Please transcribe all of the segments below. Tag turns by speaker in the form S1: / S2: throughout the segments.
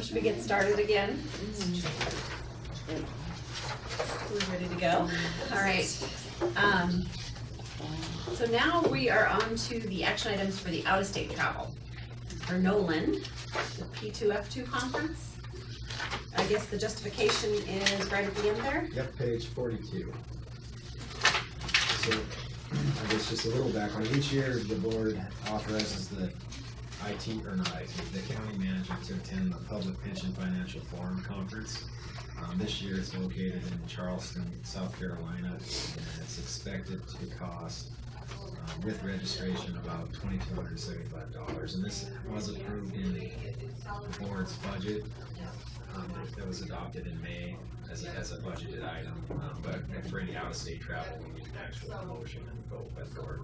S1: So should we get started again? Who's ready to go? All right. So now we are on to the action items for the out-of-state travel. For Nolan, the P2F2 conference. I guess the justification is right at the end there?
S2: Yep, page 42. So, I guess just a little background. Each year, the board authorizes the the county manager to attend the Public Pension Financial Forum Conference. This year it's located in Charleston, South Carolina, and it's expected to cost, with registration, about $2,275. And this was approved in the board's budget that was adopted in May as a budgeted item. But for any out-of-state travel, we need an actual motion and vote by the board.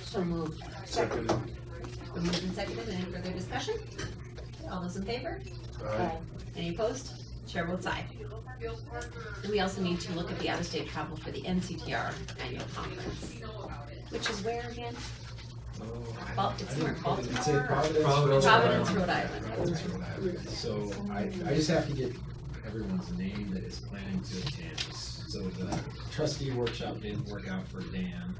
S3: So moved.
S1: Second. Been moved and seconded. Any further discussion? All those in favor?
S3: Aye.
S1: Any opposed? Chair votes aye. And we also need to look at the out-of-state travel for the NCTR annual conference, which is where again? It's where
S2: Providence,
S1: Rhode Island.
S2: Providence, Rhode Island. So I just have to get everyone's name that is planning to attend. So the trustee workshop didn't work out for Dan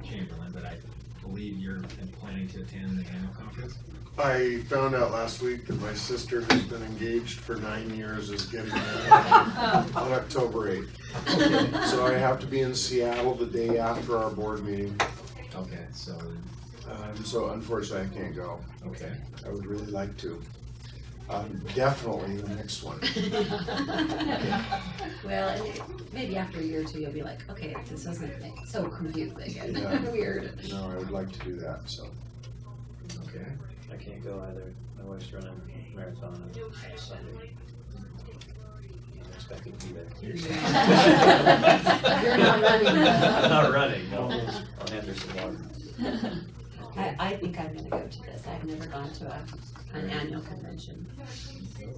S2: Chamberlain, but I believe you're planning to attend the annual conference?
S4: I found out last week that my sister, who's been engaged for 9 years, is getting married on October 8th.
S2: Okay.
S4: So I have to be in Seattle the day after our board meeting.
S2: Okay, so
S4: Unfortunately I can't go.
S2: okay.
S4: I would really like to. Definitely the next one.
S1: Well, and maybe after a year or two, you'll be like, okay, this isn't so confusing and
S4: Yeah.
S1: weird.
S4: No, I would like to do that, so.
S2: Okay.
S5: I can't go either. My wife's running a marathon on Sunday. I'm expecting to be there.
S1: You're not running.
S5: I'm not running, no. I'll hand her some water.
S1: I think I'm gonna go to this. I've never gone to an annual convention.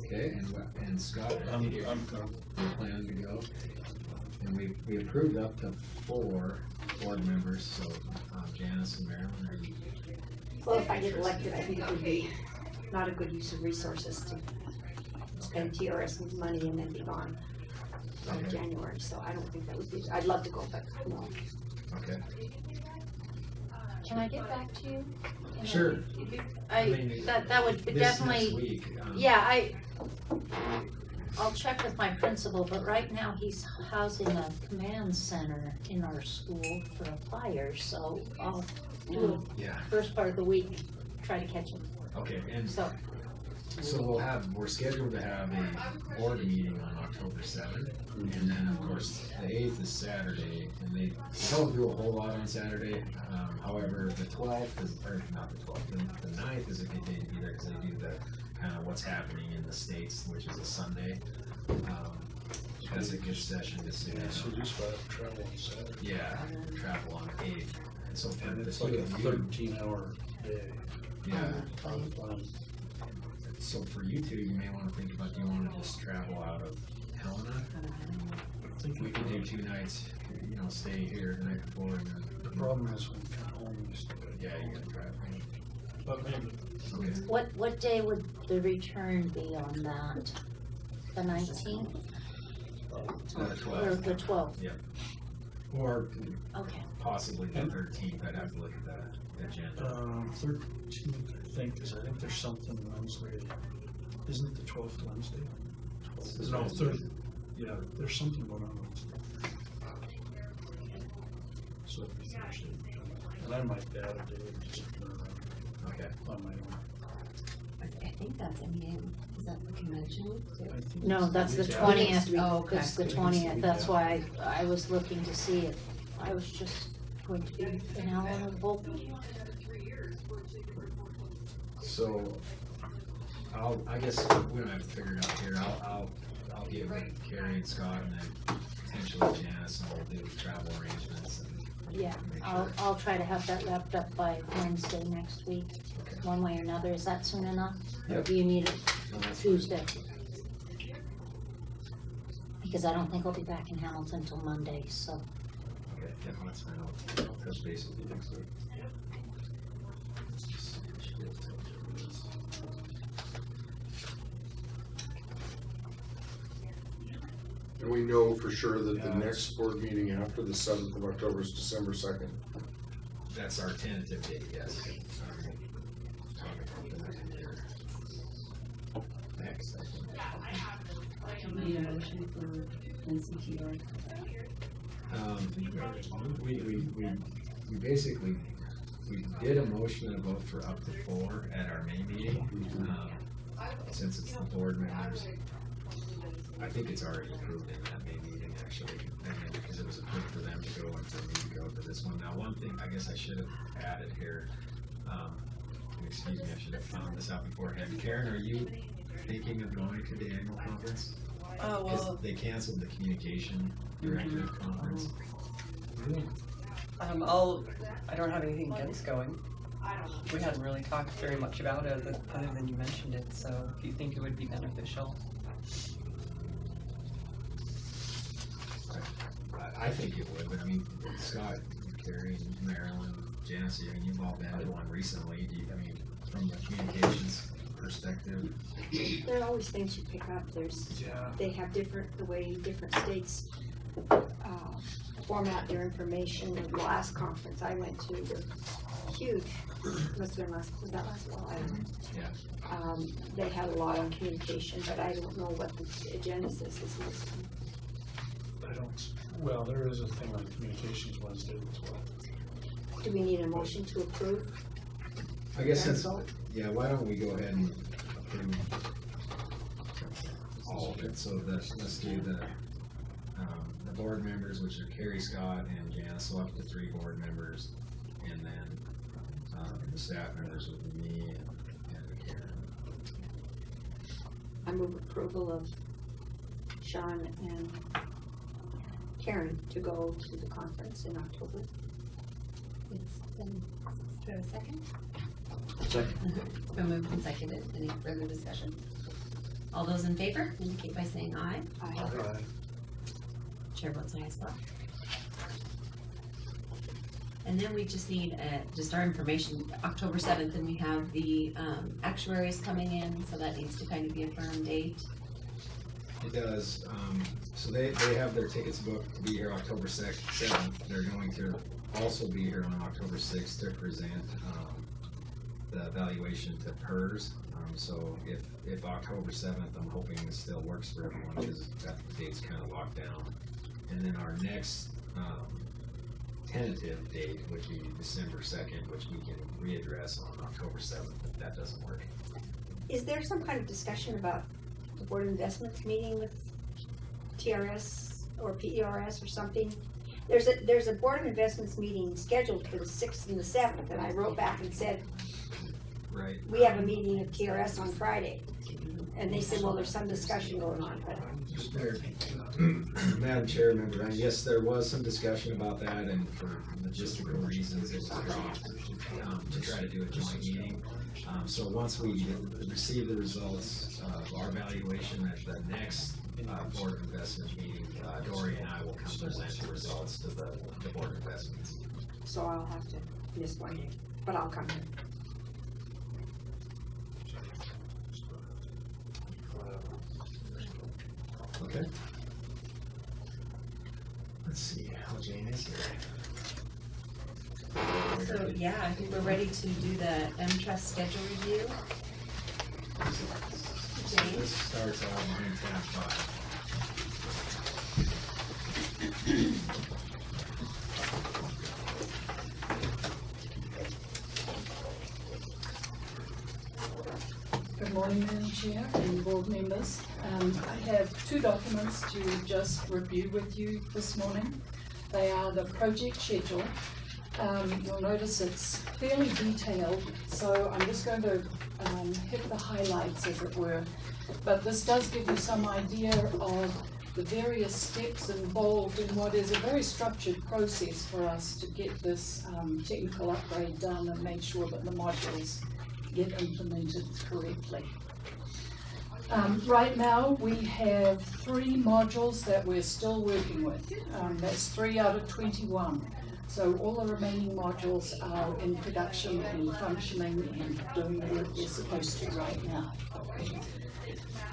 S2: Okay, and Scott, you're planning to go. And we approved up to 4 board members, so Janice and Marilyn, are you?
S3: Well, if I get elected, I think it would be not a good use of resources to spend TRS money and then be gone in January, so I don't think that would be, I'd love to go, but no.
S2: Okay.
S6: Can I get back to you?
S2: Sure.
S6: That would
S2: This
S6: definitely,
S2: next week.
S6: yeah, I'll check with my principal, but right now he's housing a command center in our school for a fire, so I'll do it
S2: Yeah.
S6: first part of the week, try to catch him.
S2: Okay, and
S6: So,
S2: so we're scheduled to have a board meeting on October 7th, and then of course the 8th is Saturday, and they don't do a whole lot on Saturday. However, the 12th is, or not the 12th, the 9th is a good day to be there because they do the kind of what's happening in the States, which is a Sunday. That's a good session to see.
S7: So just about travel on Saturday.
S2: Yeah, travel on 8th. And so for
S7: And
S2: the
S7: it's like a
S2: 13
S7: 13-hour day.
S2: Yeah.
S7: Fun.
S2: So for you two, you may want to think about, do you want to just travel out of Helena?
S7: I think
S2: We could do 2 nights, stay here the night before and then.
S7: the problem is when you come home, you still gotta
S2: Yeah, you gotta drive.
S7: But maybe.
S2: Okay.
S6: what day would the return be on that? The 19th
S2: The
S6: or
S2: 12th.
S6: the 12th?
S2: Yeah. Or
S6: Okay.
S2: possibly the 13th. I'd have to look at the agenda.
S7: 13th, I think, because I think there's something Wednesday. Isn't it the 12th Wednesday? No, 3rd. Yeah, there's something going on Wednesday. So it'd be Thursday. And I might add a day and just run around
S2: Okay.
S7: on my own.
S1: I think that's is that the convention?
S7: I think
S6: No,
S7: it's
S6: that's the
S7: week
S6: 20th.
S7: after.
S1: Oh, okay.
S6: It's the
S7: I think it's the
S6: 20th,
S7: week
S6: that's
S7: after.
S6: why I was looking to see if I was just going to be in Helena.
S2: So I guess we don't have to figure it out here. I'll get with Carrie and Scott and then potentially Janice, and we'll do travel arrangements.
S6: Yeah,
S2: Make
S6: I'll try to have that wrapped up by Wednesday next week,
S2: Okay.
S6: one way or another. Is that soon enough? Or
S2: Yep.
S6: do you need it
S2: No, that's
S6: Tuesday? Because I don't think I'll be back in Hamilton till Monday, so.
S2: Okay, yeah, that's fine. I'll touch base with you next week.
S4: And we know for sure that the next board meeting after the 7th of October is December 2nd.
S2: That's our tentative date, yes. Next, I think.
S8: Need a motion for NCTR.
S2: We basically, we did a motion and a vote for up to 4 at our May meeting, since it's the board members. I think it's already approved in that May meeting, actually, and because it was approved for them to go and for me to go to this one. Now, one thing I guess I should have added here, excuse me, I should have found this out beforehand. Karen, are you thinking of going to the annual conference?
S8: Oh, well,
S2: They canceled the communication director conference.
S8: I don't have anything against going. We hadn't really talked very much about it other than you mentioned it, so if you think it would be beneficial.
S2: I think it would, but I mean, Scott, Carrie, Marilyn, Janice, I mean, you've all been to one recently. I mean, from the communications perspective?
S3: There are always things you pick up. They have the way different states format their information. The last conference I went to was huge. Must have been was that last fall? I don't know.
S2: Yeah.
S3: They had a lot on communication, but I don't know what the agenda says this week.
S7: Well, there is a thing on Communications Wednesday as well.
S3: Do we need a motion to approve?
S2: I guess yeah, why don't we go ahead and approve all of it, so let's do the board members, which are Carrie, Scott, and Janice, so up to 3 board members, and then the staff members would be me and Karen.
S3: I move approval of Sean and Karen to go to the conference in October.
S1: Do I have a second?
S5: Second.
S1: It's been moved and seconded. Any further discussion? All those in favor indicate by saying aye.
S3: Aye.
S1: Chair votes aye as well. And then we just need just our information, October 7th, and we have the actuaries coming in, so that needs to kind of be a firm date.
S2: It does, so they have their tickets booked to be here October 7th. They're going to also be here on October 6th to present the evaluation to PERS. So if October 7th, I'm hoping this still works for everyone, because that date's kind of locked down. And then our next tentative date would be December 2nd, which we can readdress on October 7th if that doesn't work.
S3: Is there some kind of discussion about the Board of Investments meeting with TRS or PERS or something? There's a Board of Investments meeting scheduled for the 6th and the 7th, and I wrote back and said,
S2: Right.
S3: we have a meeting of TRS on Friday. And they said, well, there's some discussion going on, but.
S2: Madam Chair, member, yes, there was some discussion about that, and for logistical reasons, it was dropped to try to do a joint meeting. So once we receive the results of our evaluation at the next Board of Investment meeting, Dory and I will come present the results to the Board of Investments.
S3: So I'll have to miss one, but I'll come here.
S2: Okay. Let's see how Jane is here.
S1: So, yeah, I think we're ready to do the M-Trust schedule review. Jane?
S2: This starts out on tab 5.
S9: Good morning, Madam Chair and board members. I have 2 documents to just review with you this morning. They are the project schedule. You'll notice it's fairly detailed, so I'm just going to hit the highlights, as it were. But this does give you some idea of the various steps involved in what is a very structured process for us to get this technical upgrade done and make sure that the modules get implemented correctly. Right now we have 3 modules that we're still working with. That's 3 out of 21. So all the remaining modules are in production and functioning and doing the work they're supposed to right now.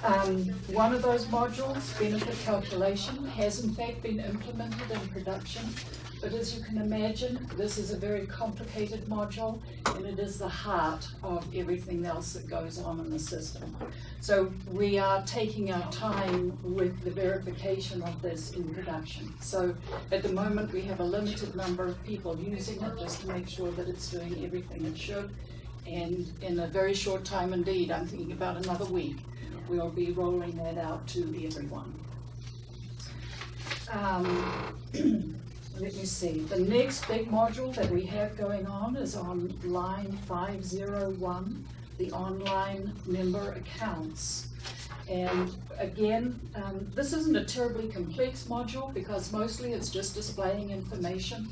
S9: One of those modules, benefit calculation, has in fact been implemented in production, but as you can imagine, this is a very complicated module, and it is the heart of everything else that goes on in the system. So we are taking our time with the verification of this in production. So at the moment, we have a limited number of people using it just to make sure that it's doing everything it should. And in a very short time indeed, I'm thinking about another week, we'll be rolling that out to everyone. Let me see, the next big module that we have going on is on line 501, the online member accounts. And again, this isn't a terribly complex module because mostly it's just displaying information,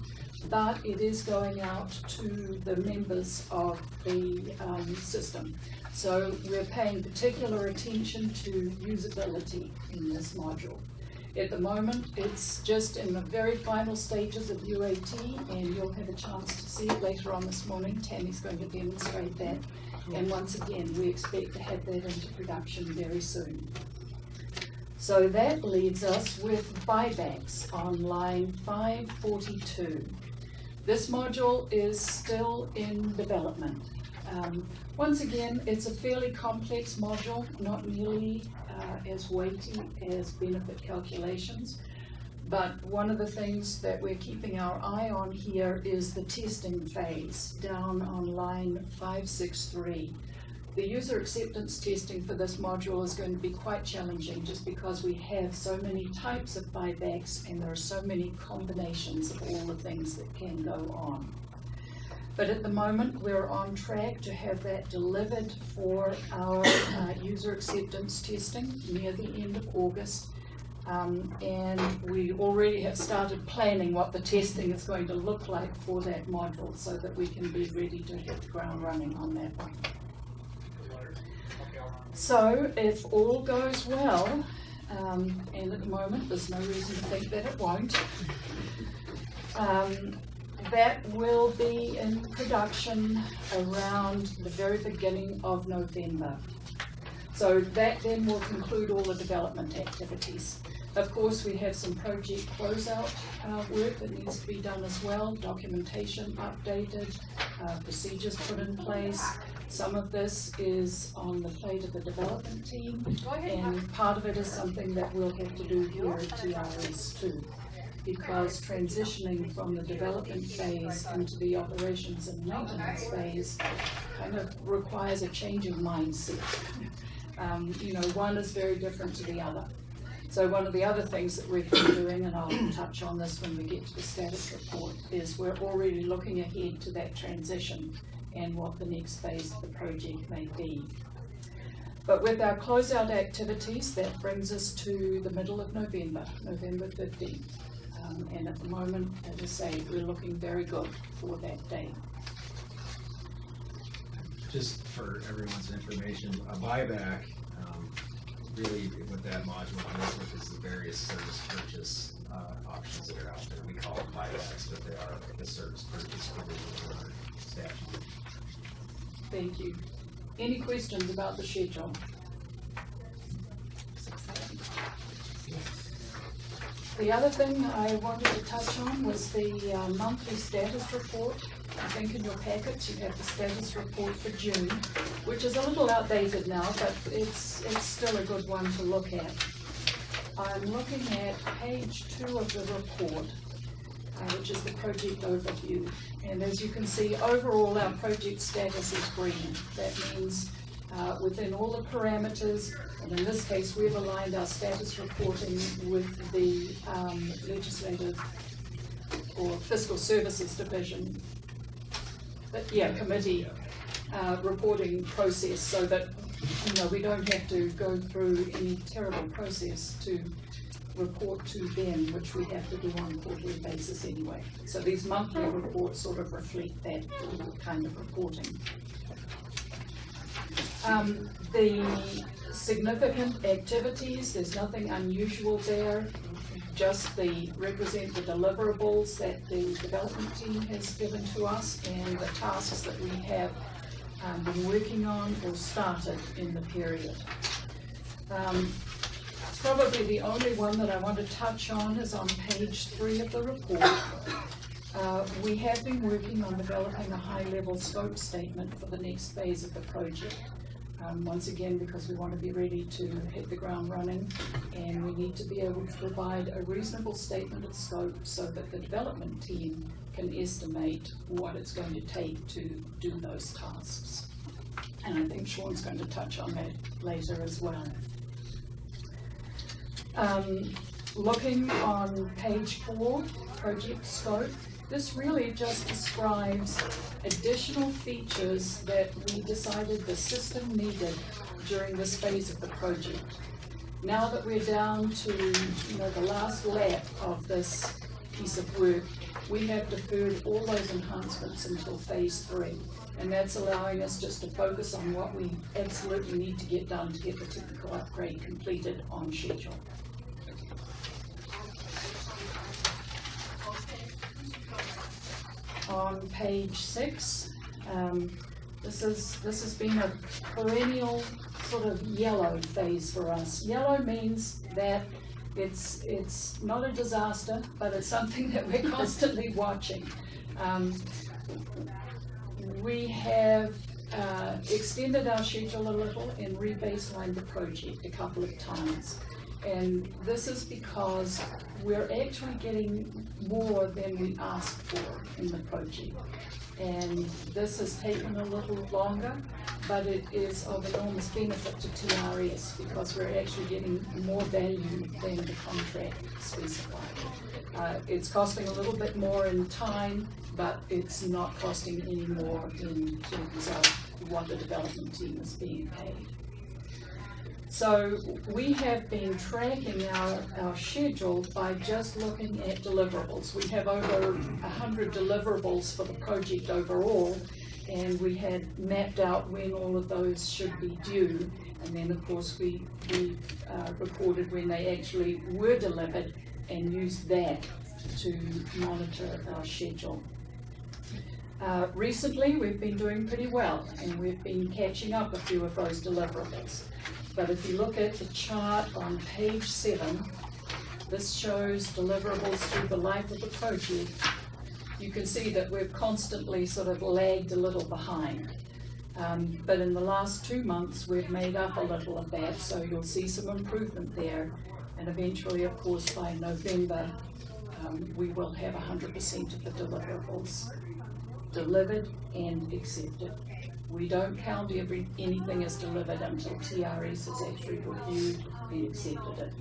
S9: but it is going out to the members of the system. So we're paying particular attention to usability in this module. At the moment, it's just in the very final stages of UAT, and you'll have a chance to see it later on this morning. Tammy's going to demonstrate that. And once again, we expect to have that into production very soon. So that leaves us with buybacks on line 542. This module is still in development. Once again, it's a fairly complex module, not nearly as weighty as benefit calculations. But one of the things that we're keeping our eye on here is the testing phase down on line 563. The user acceptance testing for this module is going to be quite challenging just because we have so many types of buybacks and there are so many combinations of all the things that can go on. But at the moment, we're on track to have that delivered for our user acceptance testing near the end of August. And we already have started planning what the testing is going to look like for that module so that we can be ready to hit the ground running on that one. So if all goes well, and at the moment there's no reason to think that it won't, that will be in production around the very beginning of November. So that then will conclude all the development activities. Of course, we have some project closeout work that needs to be done as well, documentation updated, procedures put in place. Some of this is on the plate of the development team, and part of it is something that we'll have to do here at TRS too, because transitioning from the development phase into the operations and maintenance phase kind of requires a change of mindset. You know, one is very different to the other. So one of the other things that we've been doing, and I'll touch on this when we get to the status report, is we're already looking ahead to that transition and what the next phase of the project may be. But with our closeout activities, that brings us to the middle of November, November 15th. And at the moment, as I say, we're looking very good for that date.
S2: Just for everyone's information, a buyback, really what that module deals with is the various service purchase options that are out there. We call them buybacks, but they are the service purchase provisions in our statute.
S9: Thank you. Any questions about the schedule? The other thing I wanted to touch on was the monthly status report. I think in your packets you have the status report for June, which is a little outdated now, but it's still a good one to look at. I'm looking at page 2 of the report, which is the project overview. And as you can see, overall our project status is green. That means within all the parameters, and in this case we've aligned our status reporting with the legislative or fiscal services division, committee reporting process, so that we don't have to go through any terrible process to report to them, which we have to do on a quarterly basis anyway. So these monthly reports sort of reflect that kind of reporting. The significant activities, there's nothing unusual there, just represent the deliverables that the development team has given to us and the tasks that we have been working on or started in the period. Probably the only one that I want to touch on is on page 3 of the report. We have been working on developing a high-level scope statement for the next phase of the project. Once again, because we want to be ready to hit the ground running, and we need to be able to provide a reasonable statement of scope so that the development team can estimate what it's going to take to do those tasks. And I think Sean's going to touch on that later as well. Looking on page 4, project scope, this really just describes additional features that we decided the system needed during this phase of the project. Now that we're down to the last lap of this piece of work, we have deferred all those enhancements until phase 3. And that's allowing us just to focus on what we absolutely need to get done to get the technical upgrade completed on schedule. On page 6, this has been a perennial sort of yellow phase for us. Yellow means that it's not a disaster, but it's something that we're constantly watching. We have extended our schedule a little and re-baselined the project a couple of times. And this is because we're actually getting more than we asked for in the project. And this has taken a little longer, but it is of enormous benefit to TRS because we're actually getting more value than the contract specified. It's costing a little bit more in time, but it's not costing any more in terms of what the development team is being paid. So we have been tracking our schedule by just looking at deliverables. We have over 100 deliverables for the project overall, and we had mapped out when all of those should be due. And then of course we recorded when they actually were delivered and used that to monitor our schedule. Recently we've been doing pretty well, and we've been catching up a few of those deliverables. But if you look at the chart on page 7, this shows deliverables through the life of the project. You can see that we've constantly sort of lagged a little behind. But in the last 2 months, we've made up a little of that, so you'll see some improvement there. And eventually, of course, by November, we will have 100% of the deliverables delivered and accepted. We don't count anything as delivered until TRS has actually reviewed and accepted it.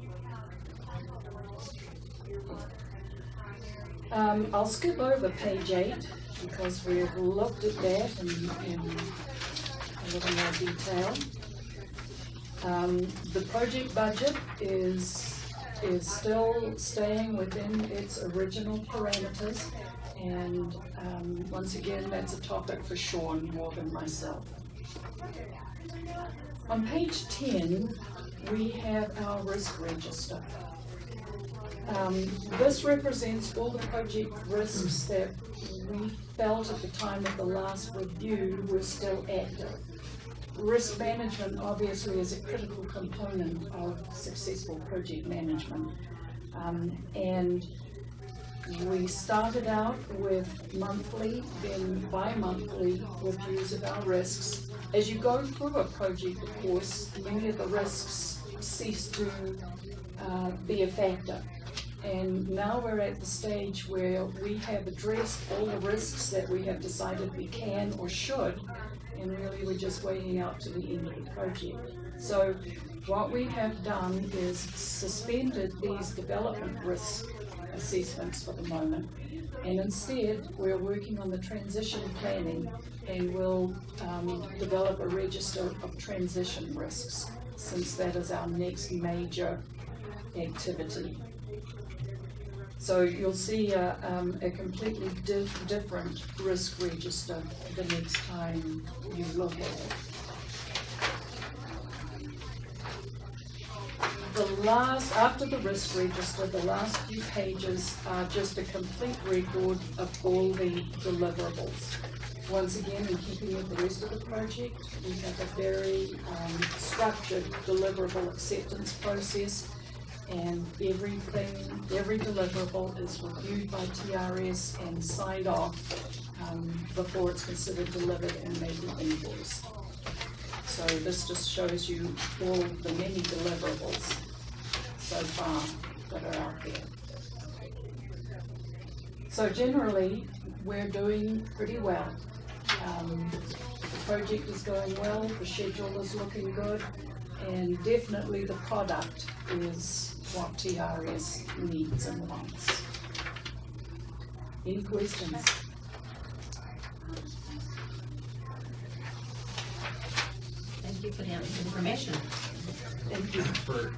S9: I'll skip over page 8 because we've looked at that in a little more detail. The project budget is still staying within its original parameters. And once again, that's a topic for Sean more than myself. On page 10, we have our risk register. This represents all the project risks that we felt at the time of the last review were still active. Risk management obviously is a critical component of successful project management. And we started out with monthly, then bi-monthly reviews of our risks. As you go through a project, of course, many of the risks cease to be a factor. And now we're at the stage where we have addressed all the risks that we have decided we can or should, and really we're just waiting out to the end of the project. So what we have done is suspended these development risk assessments for the moment, and instead we're working on the transition planning, and we'll develop a register of transition risks, since that is our next major activity. So you'll see a completely different risk register the next time you look at it. After the risk register, the last few pages are just a complete record of all the deliverables. Once again, in keeping with the rest of the project, we have a very structured deliverable acceptance process, and every deliverable is reviewed by TRS and signed off before it's considered delivered and made an invoice. So this just shows you all the many deliverables so far that are out there. So generally, we're doing pretty well. The project is going well, the schedule is looking good, and definitely the product is what TRS needs and wants. Any questions?
S1: Thank you for the information.
S9: Thank you.
S2: For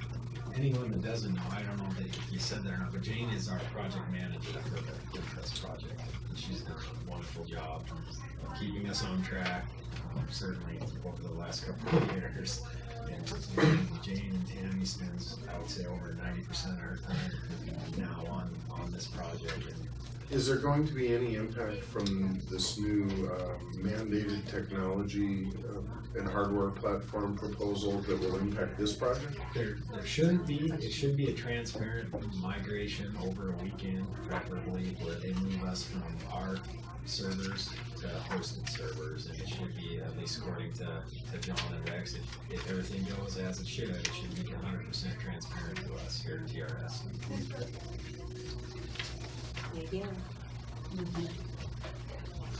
S2: anyone that doesn't know, I don't know that you said that or not, but Jane is our project manager for the TRS project. And she's done a wonderful job of keeping us on track, certainly over the last couple of years. And Jane and Tammy spends, I would say, over 90% of her time now on this project. And
S4: Is there going to be any impact from this new mandated technology and hardware platform proposal that will impact this project?
S2: There shouldn't be. It should be a transparent migration over a weekend, preferably, where they move us from our servers to hosted servers, and it should be, at least according to John and Rex, if everything goes as it should be 100% transparent to us here at TRS.
S6: Maybe.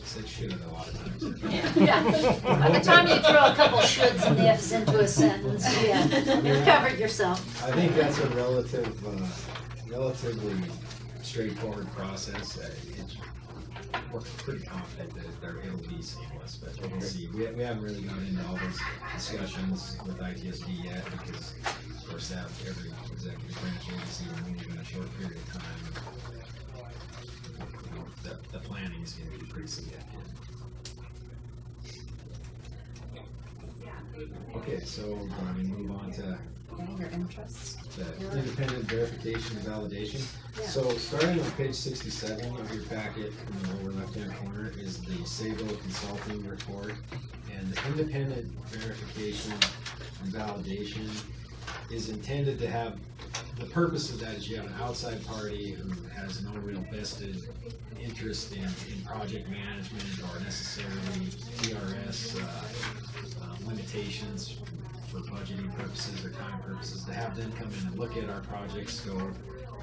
S2: Said should a lot of times.
S6: Yeah. By the time you throw a couple shoulds and ifs into a sentence, yeah, you've covered yourself.
S2: I think that's a relatively straightforward process. We're pretty confident that it'll be seamless, but we'll see. We haven't really got into all those discussions with ITSD yet, because of course every executive branch agency will move in a short period of time. The planning is going to be pretty significant. Okay, so we're going to move on to
S1: Your interests.
S2: the independent verification and validation.
S1: Yeah.
S2: So starting on page 67 of your packet, in the lower left-hand corner, is the Sabo Consulting Report. And the independent verification and validation is intended to have, the purpose of that is you have an outside party who has no real vested interest in project management or necessarily TRS limitations for budgeting purposes or time purposes, to have them come in and look at our project scope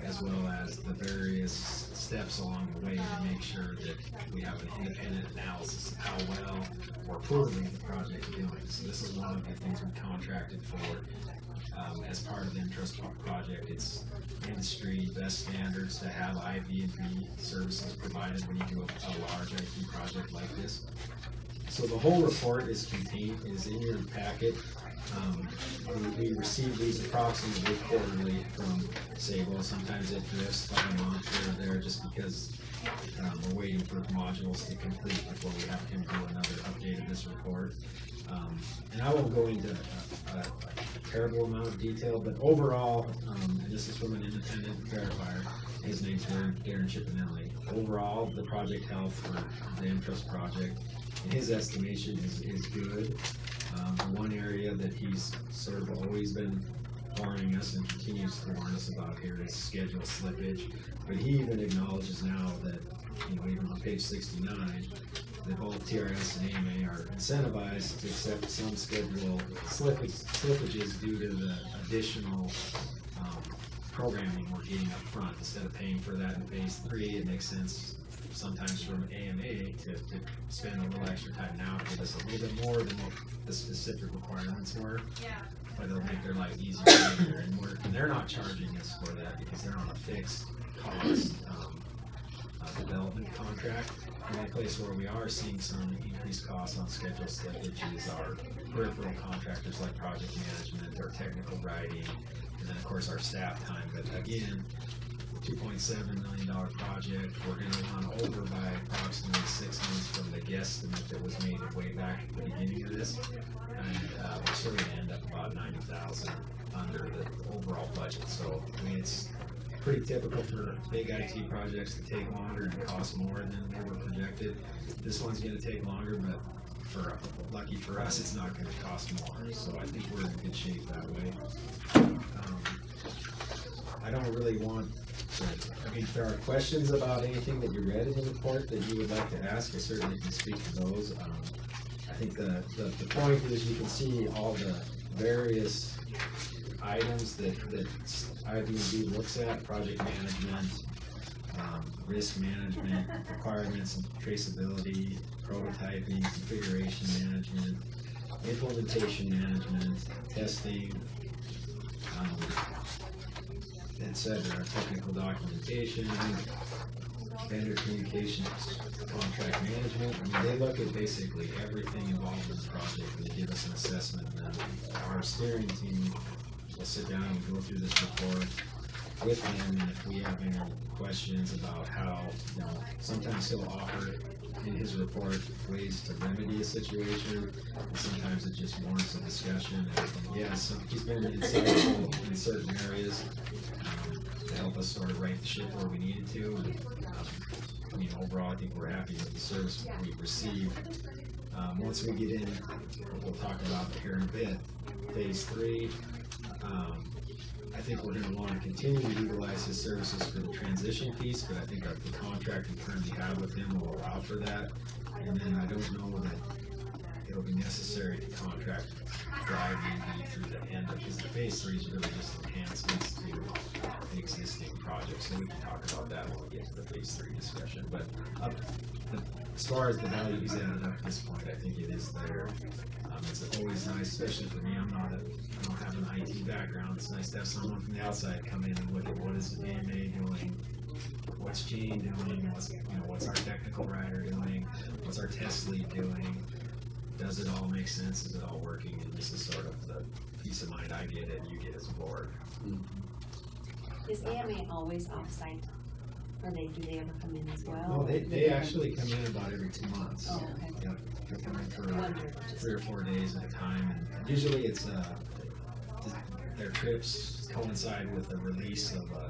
S2: as well as the various steps along the way to make sure that we have an independent analysis of how well or poorly the project is doing. So this is one of the things we contracted for. As part of the MyTRS project, it's industry best standards to have IV&V services provided when you do a large IT project like this. So the whole report is in your packet. We receive these approximately quarterly from Sabo. Sometimes it drifts by a month here or there, just because we're waiting for modules to complete before we have him do another update of this report. And I won't go into a terrible amount of detail, but overall, and this is from an independent verifier, his name's Darren Chipinelli. Overall, the project health for the MyTRS project, in his estimation, is good. The one area that he's sort of always been warning us and continues to warn us about here is schedule slippage. But he even acknowledges now that, even on page 69, that both TRS and AMA are incentivized to accept some schedule slippages due to the additional programming we're getting up front. Instead of paying for that in phase 3, it makes sense sometimes from AMA to spend a little extra time now to give us a little bit more than what the specific requirements were. But it'll make their life easier later, and they're not charging us for that because they're on a fixed cost development contract. The only place where we are seeing some increased costs on schedule slippage is our peripheral contractors like project management or technical writing, and then of course our staff time. But again, $2.7 million project, we're going to run over by approximately 6 months from the guesstimate that was made way back at the beginning of this, and we're sort of going to end up about $90,000 under the overall budget. So I mean, pretty typical for big IT projects to take longer and cost more than they were projected. This one's gonna take longer, but lucky for us, it's not gonna cost more, so I think we're in good shape that way. I don't really want to, I mean, if there are questions about anything that you read in the report that you would like to ask, I certainly can speak to those. I think the point is you can see all the various items that IBD looks at: project management, risk management, requirements and traceability, prototyping, configuration management, implementation management, testing, etc., technical documentation, vendor communications, contract management. I mean, they look at basically everything involved in the project and they give us an assessment, and then our steering team will sit down and go through this report with him, and if we have any questions about how, you know, sometimes he'll offer in his report ways to remedy a situation, and sometimes it just warrants a discussion, and yeah, so he's been insightful in certain areas to help us sort of right the ship where we needed to, and I mean, overall, I think we're happy with the service we've received. Once we get in, we'll talk about here in a bit, phase 3. I think we're gonna wanna continue to utilize his services for the transition piece, but I think the contract we currently have with him will allow for that. And then I don't know that it'll be necessary to contract for IBD through the end of, because the phase 3 is really just enhancements to the existing project, so we can talk about that when we get to the phase 3 discussion. But as far as the value he's added up to this point, I think it is there. It's always nice, especially for me, I don't have an IT background. It's nice to have someone from the outside come in and look at what is AMA doing, what's Gene doing, what's our technical writer doing, what's our test lead doing. Does it all make sense? Is it all working? And this is sort of the peace of mind I get and you get as a board.
S1: Is AMA always off-site? Or do they ever come in as well?
S2: No, they actually come in about every 2 months.
S1: Oh, okay.
S2: Yep, they come in for 3 or 4 days at a time, and usually it's their trips coincide with the release of a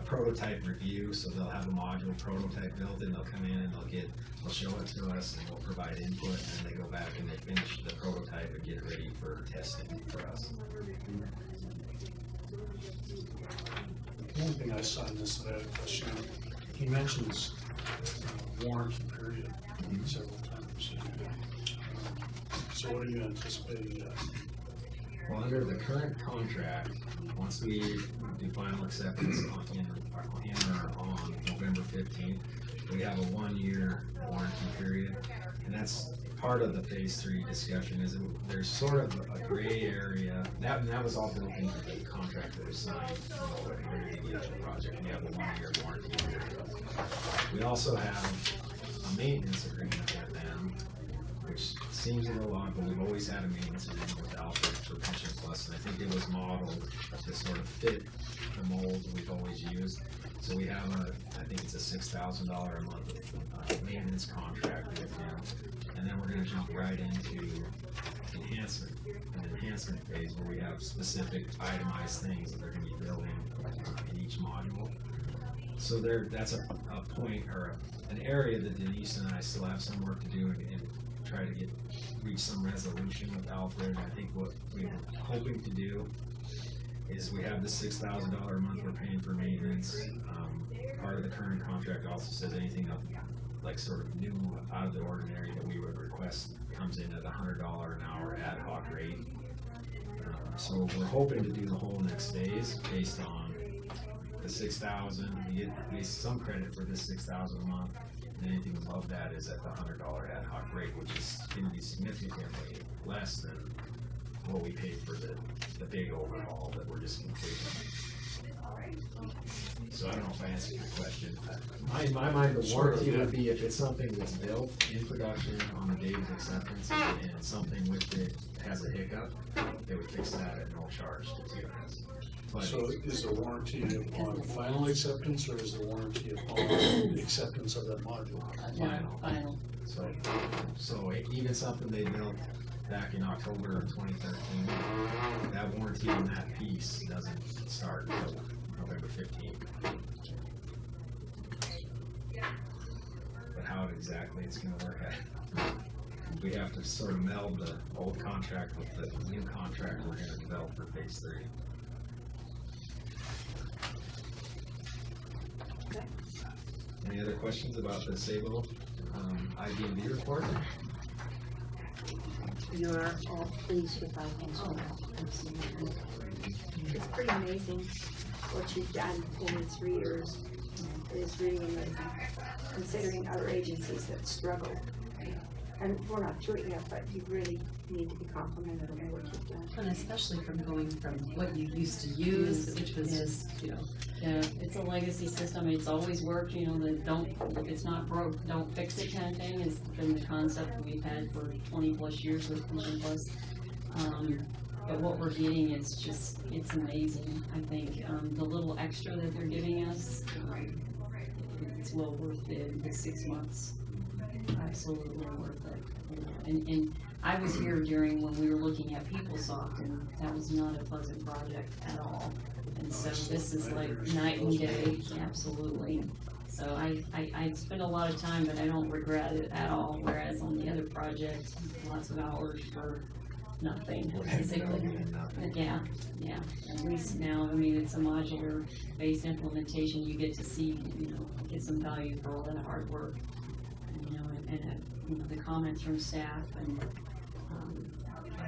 S2: prototype review, so they'll have a module prototype built and they'll come in and they'll show it to us and we'll provide input, and then they go back and they finish the prototype and get it ready for testing for us.
S7: One thing I saw in this question, he mentions warranty period several times. So what are you anticipating?
S2: Well, under the current contract, once we do final acceptance on November 15th, we have a 1-year warranty period, and that's part of the phase 3 discussion. Is there's sort of a gray area that was all built into the contract that was signed at the very beginning of the project. We have a 1-year warranty period. We also have a maintenance agreement with them, which seems a little odd, but we've always had a maintenance agreement with Alfred for Pension Plus, and I think it was modeled to sort of fit the mold we've always used. So we have I think it's a $6,000 a month maintenance contract with him, and then we're going to jump right into an enhancement phase where we have specific itemized things that they're going to be building in each module. So that's a point or an area that Denise and I still have some work to do and try to reach some resolution with Alfred. And I think what we're hoping to do is we have the $6,000 a month we're paying for maintenance. Part of the current contract also says anything up, like sort of new, out of the ordinary that we would request comes in at $100 an hour ad hoc rate. So we're hoping to do the whole next phase based on the 6,000. We get at least some credit for this 6,000 a month, and anything above that is at the $100 ad hoc rate, which is going to be significantly less than what we paid for the big overhaul that we're just completing. So I don't know if I answered your question. In my mind, the warranty would be if it's something that's built in production on the date of acceptance and something with it has a hiccup, they would fix that at no charge to TRS. But
S7: So is the warranty upon final acceptance, or is the warranty upon acceptance of that module?
S2: final. So even something they built back in October of 2013, that warranty on that piece doesn't start until November 15th. But how exactly it's gonna work, we have to sort of meld the old contract with the new contract we're gonna develop for phase 3. Any other questions about the Sabo IDMB report?
S6: You're all pleased with our answer. Absolutely.
S3: It's pretty amazing what you've done in 3 years. It is really amazing, considering other agencies that struggle. And we're not through it yet, but you really need to be complimented on the work you've done.
S1: And especially from going from what you used to use, which was just, you know,
S8: Yeah, it's a legacy system, it's always worked, you know, if it's not broke, don't fix it kind of thing, has been the concept we've had for 20+ years with Command Plus. But what we're getting is just, it's amazing, I think, the little extra that they're giving us, it's well worth the 6 months, absolutely worth it. You know. And I was here during when we were looking at PeopleSoft, and that was not a pleasant project at all. And so this is like night and day, absolutely. So I spend a lot of time, but I don't regret it at all, whereas on the other project, lots of hours for nothing, basically. Yeah, at least now, I mean, it's a modular based implementation, you get to see, you know, get some value for all that hard work. And, you know, you know, the comments from staff and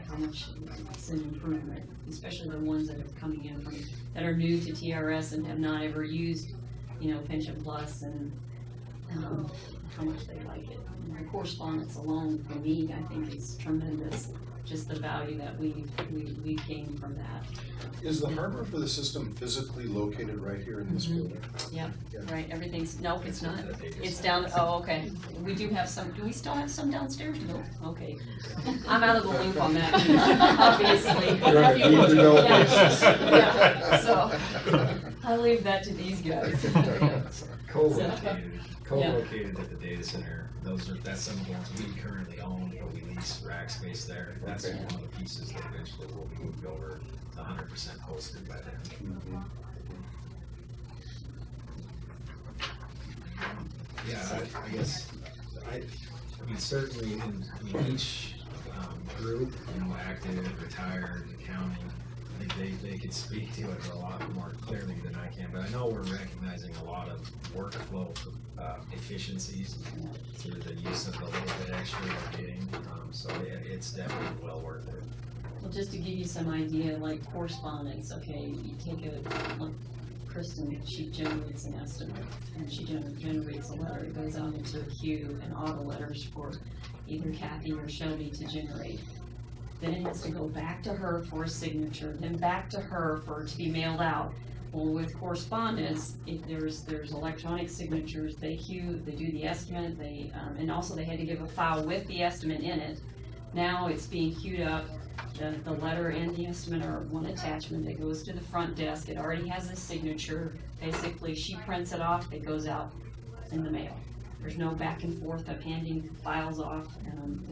S8: how much it's an improvement, especially the ones that are coming in from, that are new to TRS and have not ever used, you know, Pension Plus, and how much they like it. And the correspondence alone, for me, I think is tremendous, just the value that we gained from that.
S4: Is the hardware for the system physically located right here in this building?
S8: Yep,
S4: Yeah.
S8: right, everything's, nope, it's not. It's down, oh, okay. We do have some, do we still have some downstairs? Nope, okay. I'm out of the loop on that, obviously.
S4: You're on a need-to-know basis.
S8: Yeah, so I leave that to these guys.
S2: Co-located at the data center. That's some of the ones we currently own, but we lease rack space there. That's
S4: Okay.
S2: one of the pieces that eventually will be moved over to 100% hosted by then. Yeah, I guess, I mean, certainly in each group, you know, active, retired, accounting, I think they could speak to it a lot more clearly than I can, but I know we're recognizing a lot of workflow efficiencies through the use of the little bit extra we're getting, so it's definitely well worth it.
S8: Well, just to give you some idea, like correspondence, okay, you take like Kristen, she generates an estimate, and she generates a letter, it goes out into a queue and auto letters for either Kathy or Shelby to generate. Then it has to go back to her for a signature, then back to her for it to be mailed out. Well, with correspondence, if there's electronic signatures, they queue, they do the estimate, they and also they had to give a file with the estimate in it. Now it's being queued up. The letter and the estimate are one attachment that goes to the front desk. It already has a signature. Basically, she prints it off. It goes out in the mail. There's no back and forth of handing files off.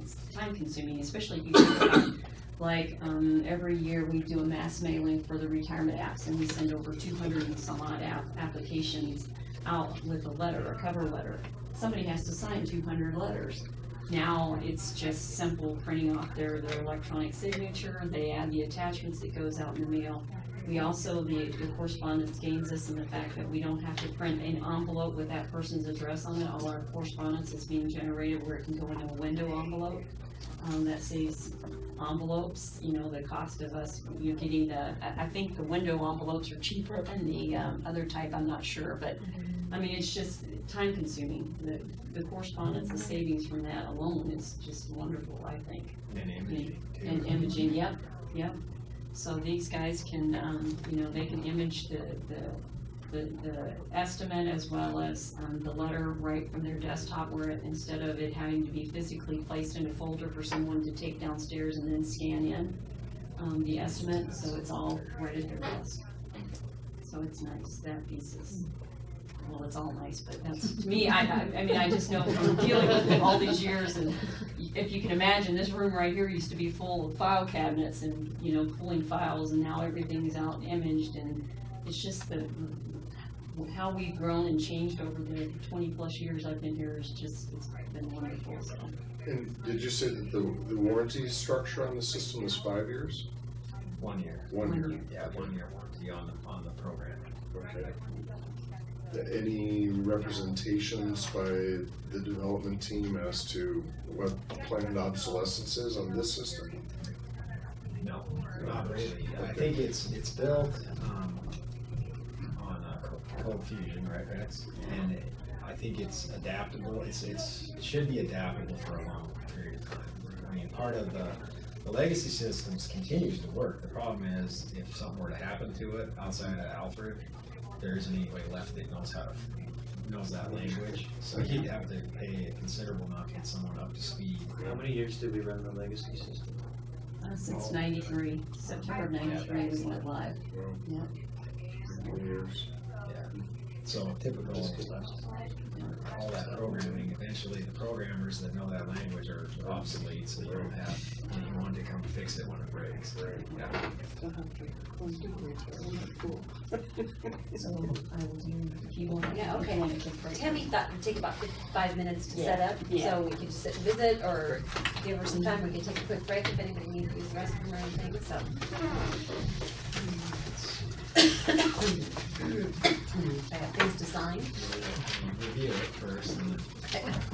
S8: It's time consuming, especially if you think about, like, every year we do a mass mailing for the retirement apps, and we send over 200 and some odd applications out with a letter, a cover letter. Somebody has to sign 200 letters. Now it's just simple printing off their electronic signature. They add the attachments that goes out in the mail. We also, the correspondence gains us in the fact that we don't have to print an envelope with that person's address on it. All our correspondence is being generated where it can go into a window envelope. That saves envelopes, you know, the cost of us, you know, getting I think the window envelopes are cheaper than the other type, I'm not sure, but I mean, it's just time consuming. The correspondence, the savings from that alone is just wonderful, I think.
S2: And imaging too.
S8: And imaging, yep. So these guys can, you know, they can image the estimate as well as the letter right from their desktop, where instead of it having to be physically placed in a folder for someone to take downstairs and then scan in the estimate, so it's all right at their desk. So it's nice, that piece is, well, it's all nice, but that's, to me, I mean, I just know from dealing with them all these years, and if you can imagine, this room right here used to be full of file cabinets and, you know, pulling files, and now everything's out imaged, and it's just that how we've grown and changed over the 20+ years I've been here is just, it's been wonderful, so.
S4: And did you say that the warranty structure on the system is 5 years?
S2: 1 year.
S4: 1 year.
S2: Yeah, 1 year warranty on the program.
S4: Okay. Any representations by the development team as to what planned obsolescence is on this system?
S2: No, not really. I think it's built on Cold Fusion, right, Rex? And I think it's adaptable. It should be adaptable for a long period of time. I mean, part of the legacy systems continues to work. The problem is if something were to happen to it outside of Alfred, there isn't anybody left that knows that language. So you'd have to pay a considerable amount to get someone up to speed.
S5: How many years did we run the legacy system?
S8: Since '93, September '93 we went live. Yeah.
S4: 20 years.
S2: Yeah. So typical, all that programming, eventually the programmers that know that language are obsolete, so you don't have anyone to come fix it when it breaks.
S4: Right.
S2: Yeah.
S8: So I will do, if you want.
S1: Yeah, okay.
S8: if you want to take break.
S1: Tammy thought it'd take about 55 minutes to
S8: Yeah.
S1: set up,
S8: Yeah.
S1: so we could just sit and visit, or give her some time, we could take a quick break if anybody needs to use the restroom or anything, so. I have things to sign.
S2: Review it first and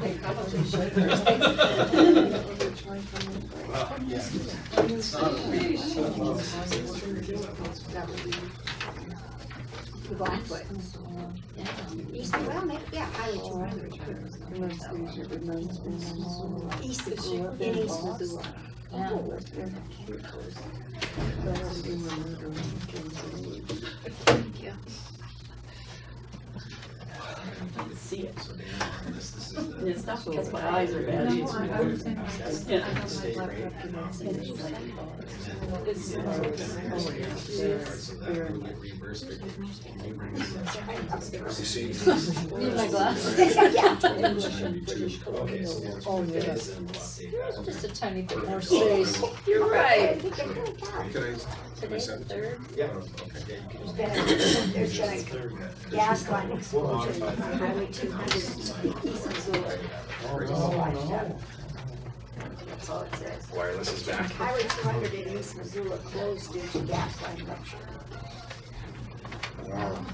S1: They probably should.
S3: The Blackfoot. East, well, maybe, yeah, Highway 200. East of, in East Missoula.
S8: See it.
S2: so Dan, this is the.
S8: It's not because my eyes are bad.
S3: No, I was
S8: Yeah.
S2: State rate.
S8: It's,
S2: So that will get reimbursed.
S4: You see?
S1: Need my glasses.
S2: Okay, so once we get this, then we'll update that.
S6: Just a tiny bit more space.
S1: You're right.
S4: Can I send it to you?
S2: Yeah.
S4: Okay.
S3: There's been a gas line explosion on Highway 200 East Missoula. That's all it says.
S2: Wireless is back.
S3: Highway 200 in East Missoula closed due to gas line rupture.
S4: Wow.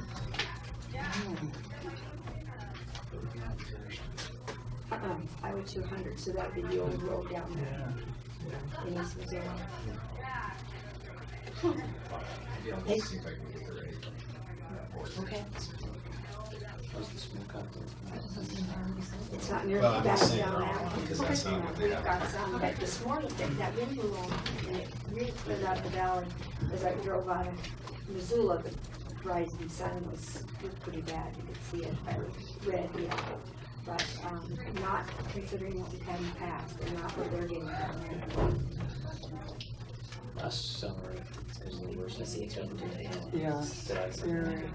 S3: Highway 200, so that'd be the old road down there in East Missoula.
S2: Maybe I'll just see if I can get the rate.
S1: Okay.
S5: How's the smoke out there?
S3: It's not near
S2: Well,
S3: the
S2: I'm
S3: back
S2: just saying
S3: down
S2: wrong,
S3: there.
S2: because that's not what they
S3: We've
S2: have.
S3: got some, but this morning, that wind blew on, and it really cleared out the valley. As I drove out of Missoula, the rising sun was pretty bad. You could see it, red, but not considering what we've had in the past, and not what they're getting down there.
S5: Last summer was the worst I think ever today.
S10: Yeah.
S5: That I can remember.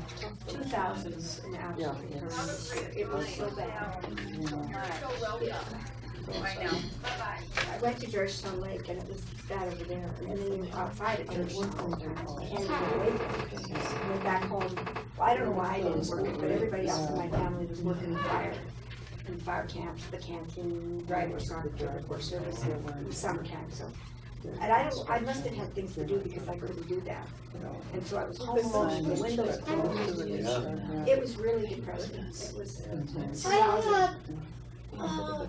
S3: 2000 was an absolutely horrendous year. It was so bad.
S1: I know.
S3: I went to Georgetown Lake and it was bad over there, and then even outside of Georgetown, I can't get away from it. Went back home, well, I don't know why I didn't work it, but everybody else in my family was working in fire camps, the canteen, drivers, Air Force Service, and summer camp, so. And I must have had things to do because I couldn't do that. And so I was home alone, the windows closed. It was really depressing. It was.
S6: I had a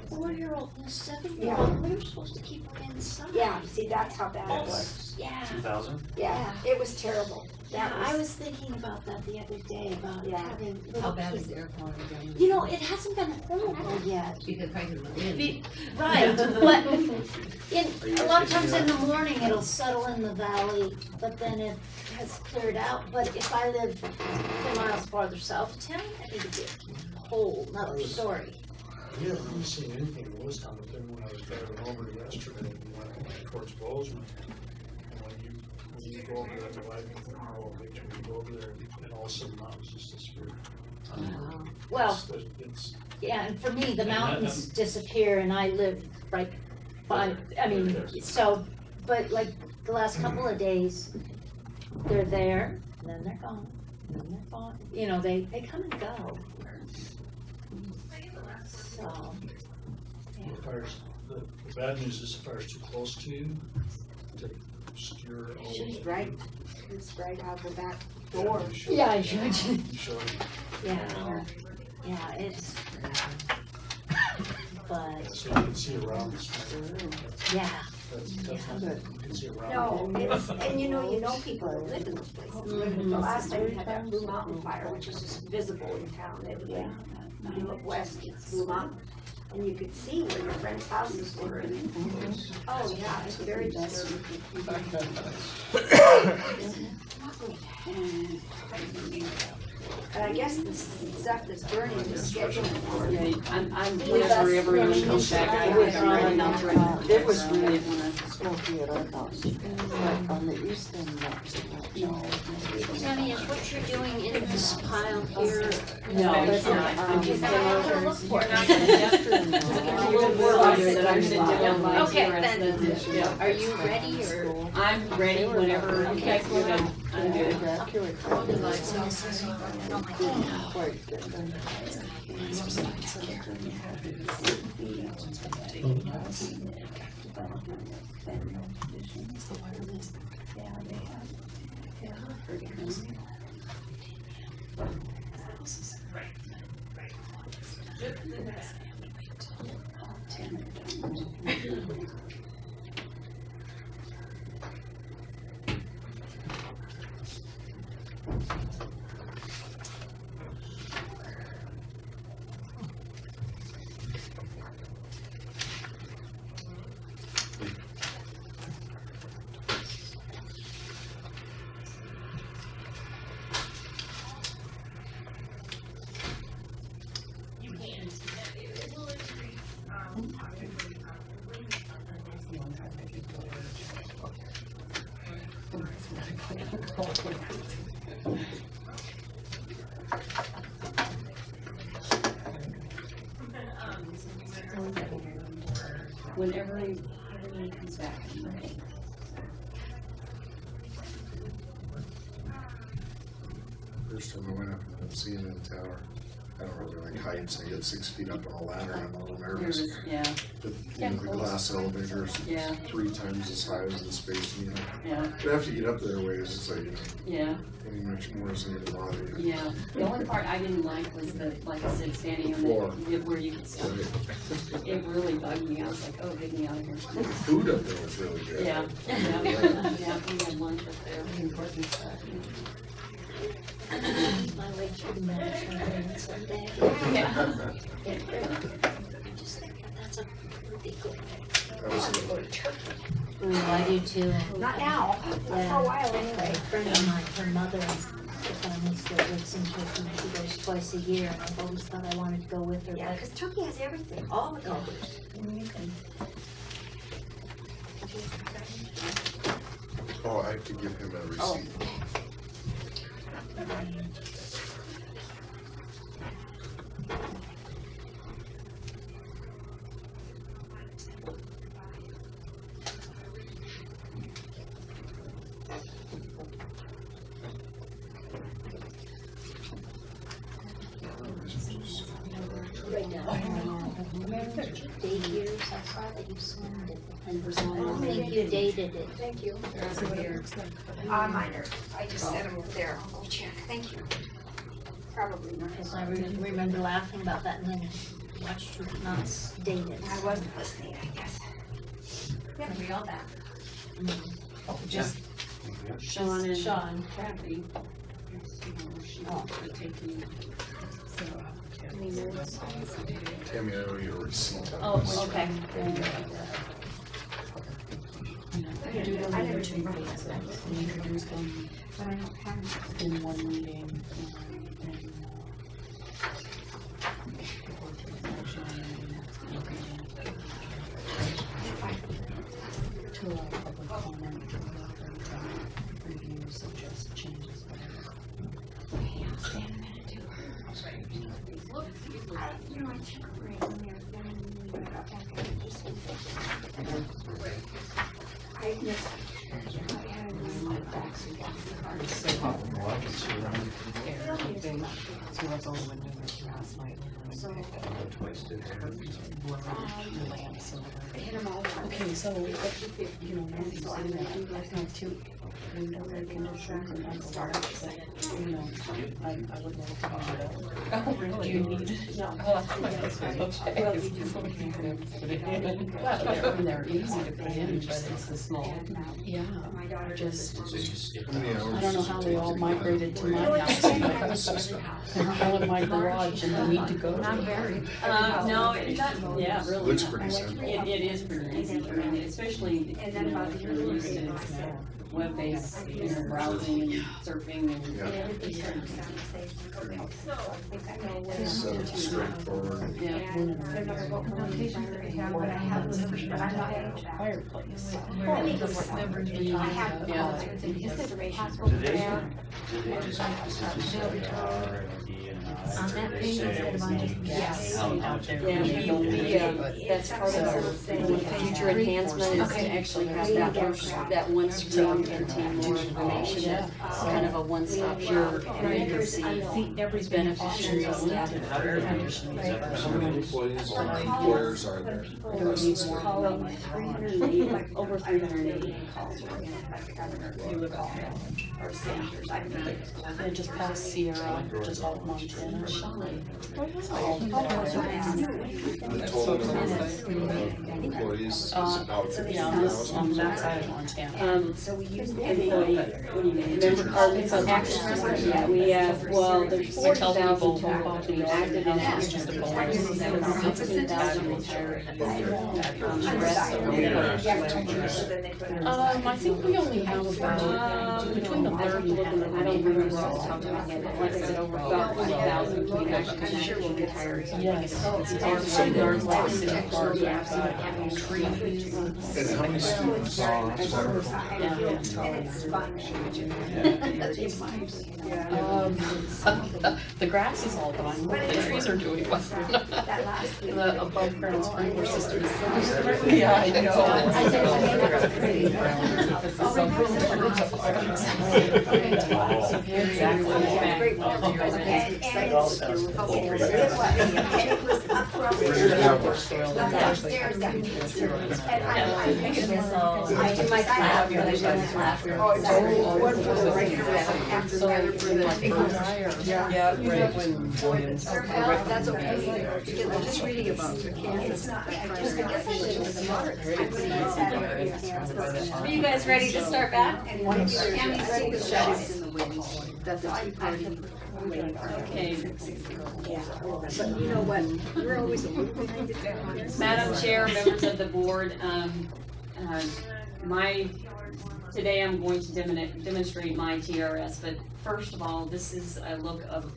S6: 4-year-old and a 7-year-old, we were supposed to keep them inside.
S3: Yeah, see, that's how bad it was.
S6: Yeah.
S5: 2000?
S3: Yeah, it was terrible.
S6: Yeah, I was thinking about that the other day, about
S3: Yeah.
S6: having
S1: How
S6: little
S1: bad is
S6: kids.
S1: the air quality down
S6: You know, it hasn't been horrible yet.
S1: Because probably the wind.
S6: Right, but a lot of times in the morning, it'll settle in the valley, but then it has cleared out. But if I live 10 miles farther south of town, it would be a whole nother story.
S7: We haven't really seen anything in Lewistown, but then when I was driving over to yesterday, and went towards Bozeman, and when you go over that divide, you go over there, and all of a sudden mountains just disappear.
S6: Well,
S7: It's,
S6: yeah, and for me, the mountains disappear and I live right by, I mean, so, but like the last couple of days, they're there, and then they're gone, and then they're gone. You know, they come and go. So,
S7: The fire's, the bad news is the fire's too close to you to obscure all.
S3: She's right, it's right out the back door.
S6: yeah, I should.
S7: You showed it.
S6: Yeah, yeah, it's, but,
S7: So you can see around this thing.
S6: yeah.
S7: That's not, you can see around.
S3: No, it's, and you know people that live in those places. The last time we had that Blue Mountain fire, which is just visible in town, everything. You look west, it's Blue Mountain, and you could see where your friends' houses were. And, oh, yeah, it's very disturbing. And I guess the stuff that's burning is scheduled for.
S10: Yeah, I'm whenever everyone comes back, I would really not right.
S11: There was really smoky at our house, but on the east end,
S6: Tammy, is what you're doing in this pile here?
S10: No, it's not. I'm just
S6: gonna look for it.
S10: a little board here that I'm sitting down by.
S6: Okay,
S10: TRS,
S6: then,
S10: yeah.
S6: are you ready or?
S10: I'm ready whenever you guys go ahead. I'm good.
S11: evacuate. Quite good.
S10: Whenever everyone comes back, I'm ready.
S4: First time I went up and seen it in the tower, I don't really like heights, I get 6 feet up on a ladder and I'm a little nervous.
S10: Yeah,
S4: But, you know, the glass elevators,
S10: yeah,
S4: 3 times as high as the space needle.
S10: yeah,
S4: But after you get up there a ways, it's like, you know,
S10: yeah.
S4: any much more is in your body.
S10: Yeah, the only part I didn't like was the, like I said, standing on
S4: Floor.
S10: where you could stand. It really bugged me, I was like, oh, get me out of here.
S4: The food up there was really good.
S10: Yeah, yeah, yeah, we had lunch up there. Important stuff.
S6: My way through the Mediterranean someday.
S10: Yeah.
S6: I just think that's a pretty good
S4: That was
S6: to go to Turkey. Ooh, I do too.
S3: Not now, not for a while anyway.
S6: A friend of mine, her mother, the family still lives in Turkey, and she goes twice a year, and I've always thought I wanted to go with her,
S3: Yeah,
S6: but
S3: because Turkey has everything, all the colors.
S4: Oh, I have to give him a receipt.
S6: right now, remember 8 years, I saw that you signed it. I don't
S3: Maybe
S6: think
S3: I
S6: you
S3: didn't.
S6: dated it.
S3: Thank you. Minor, I just set them there, I'll go check, thank you. Probably not.
S6: Because I remember laughing about that and then watched you not date it.
S3: I wasn't listening, I guess.
S8: Are we all back?
S10: Just Sean and
S8: Sean.
S10: Kathy.
S6: Oh.
S10: Taking.
S4: Tammy, I owe you a receipt.
S8: Oh, okay.
S3: I never took my husband.
S11: But I don't have in one meeting, to allow public comment, to allow them to review, suggest changes, whatever.
S3: Stand a minute too. You know, I took a break when they were filming me, but I got back and just I had
S11: cracks we got. So hot. Air leaking through us all the windows last night. So
S5: Twisted hair.
S11: blowing lamps over.
S3: Hit 'em all.
S11: Okay, so, you know, when you say that, I have two window air conditioners and I'm sorry, you know, I would like to have it. Oh, really? Do you need it? No. Oh, okay.
S3: Well, we just
S11: Put it in. Well, they're easy to put in, but it's the small. Yeah,
S3: My daughter
S11: just,
S5: So you stick
S4: How many hours
S11: I don't know
S4: does it
S11: how
S4: take
S11: they
S4: to
S11: all
S4: get
S11: migrated to
S4: on
S11: my house.
S4: the system?
S11: They're all in my garage and they need to go.
S3: Not very.
S8: No, it's not, yeah, really.
S4: Looks
S8: not.
S4: pretty simple.
S8: It is pretty easy, I mean, especially,
S3: And then
S8: you know,
S3: about
S8: if
S3: the
S8: you're
S3: year
S8: used to web-based, you know, browsing and surfing and.
S4: Yeah. So straightforward.
S8: Yeah.
S11: Fireplace.
S3: I have
S11: Yeah.
S3: his information.
S5: Do they just specifically say R&D and I,
S3: On that
S5: or they
S3: page,
S5: say
S3: instead of on just
S5: everything
S3: yes.
S5: how much
S11: Yeah,
S3: That's part of the
S11: future enhancement
S3: is to
S11: actually
S3: have that
S11: one screen contain more information.
S3: Yeah.
S11: Kind of a one-stop shop.
S3: And I never see
S11: Every beneficiary of that.
S5: And how do they use it? Is that for some
S4: Employees, how many employers are there?
S11: I don't need more.
S3: over 380 calls were
S11: I just passed Sierra, just off Montana.
S4: The total number of employees is about 50,000.
S11: On that side of Montana.
S3: So we use
S10: Employee, what do you mean? Member, yeah, we have, well, there's
S11: I tell
S10: 40,000
S11: people,
S10: total to be active in
S11: it's
S10: it.
S11: just a bonus.
S10: 16,000 retired. The rest are
S11: I think we only have about between the
S10: I have
S11: third
S10: to look
S11: and
S10: in the, I don't remember off the top of my head, but like I said, over about 40,000 between active and sure will retire.
S11: yes, our safeguards like city park, trees.
S4: And how many students?
S11: The grass is all gone, but the trees are doing well. The above ground sprinkler system is. Yeah, I
S10: Yeah, right, when Williams.
S3: That's okay. Just reading about it. It's not, I guess I did with the
S8: Are you guys ready to start back?
S3: Tammy's ready to show. That's a two-party.
S8: Okay.
S3: But you know what, we're always a little behind the times.
S8: Madam Chair, members of the board, today I'm going to demonstrate MyTRS, but first of all, this is a look of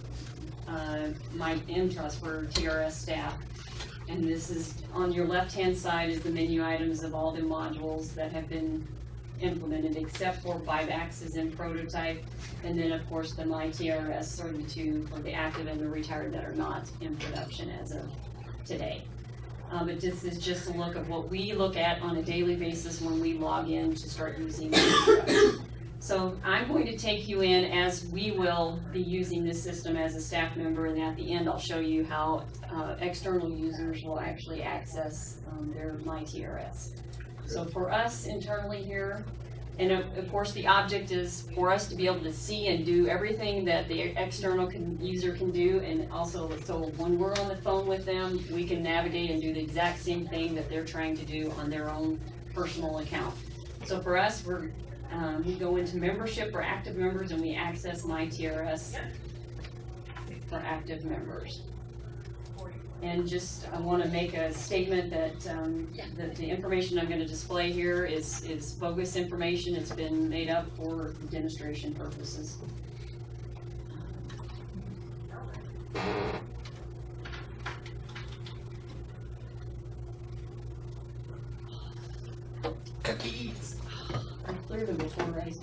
S8: MyTRS for TRS staff. And this is, on your left-hand side is the menu items of all the modules that have been implemented, except for 5X is in prototype, and then of course the MyTRS 32 for the active and the retired that are not in production as of today. But this is just a look of what we look at on a daily basis when we log in to start using MyTRS. So I'm going to take you in as we will be using this system as a staff member, and at the end I'll show you how external users will actually access their MyTRS. So for us internally here, and of course the object is for us to be able to see and do everything that the external user can do, and also so when we're on the phone with them, we can navigate and do the exact same thing that they're trying to do on their own personal account. So for us, we go into membership for active members and we access MyTRS for active members. And just, I want to make a statement that, that the information I'm going to display here is bogus information. It's been made up for demonstration purposes.
S2: Cookies.
S8: I cleared them before, right?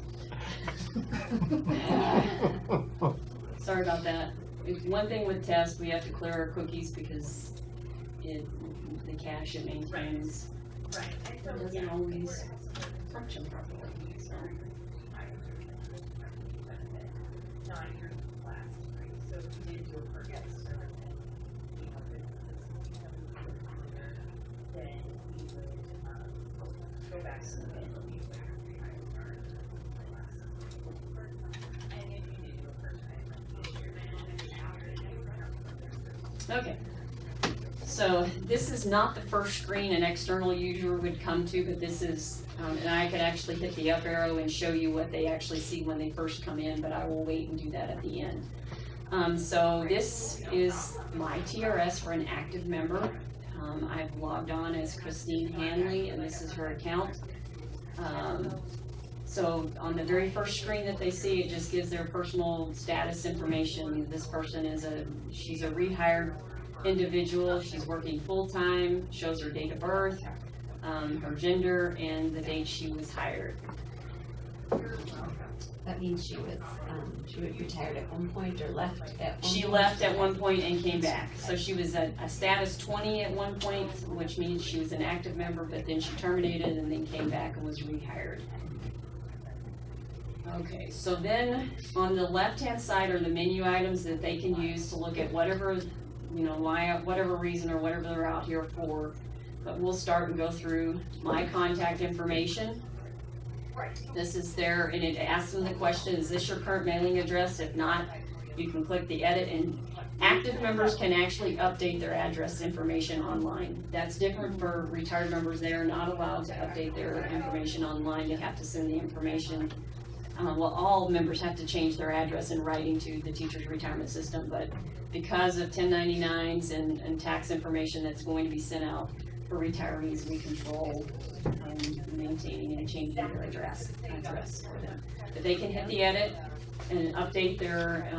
S8: Sorry about that. It's one thing with tests, we have to clear our cookies because the cache it maintains doesn't always function properly. So Okay, so this is not the first screen an external user would come to, but this is, and I could actually hit the up arrow and show you what they actually see when they first come in, but I will wait and do that at the end. So this is MyTRS for an active member. I've logged on as Christine Hanley, and this is her account. So on the very first screen that they see, it just gives their personal status information. This person is she's a rehired individual. She's working full-time, shows her date of birth, her gender, and the date she was hired.
S1: That means she was retired at one point or left at one point?
S8: She left at one point and came back. So she was a status 20 at one point, which means she was an active member, but then she terminated and then came back and was rehired. Okay, so then on the left-hand side are the menu items that they can use to look at whatever, whatever reason or whatever they're out here for. But we'll start and go through my contact information. This is there, and it asks them the question, is this your current mailing address? If not, you can click the edit, and active members can actually update their address information online. That's different for retired members. They are not allowed to update their information online. They have to send the information. Well, all members have to change their address in writing to the teacher's retirement system, but because of 1099s and tax information that's going to be sent out for retirees, we control maintaining and changing their address for them. But they can hit the edit and update their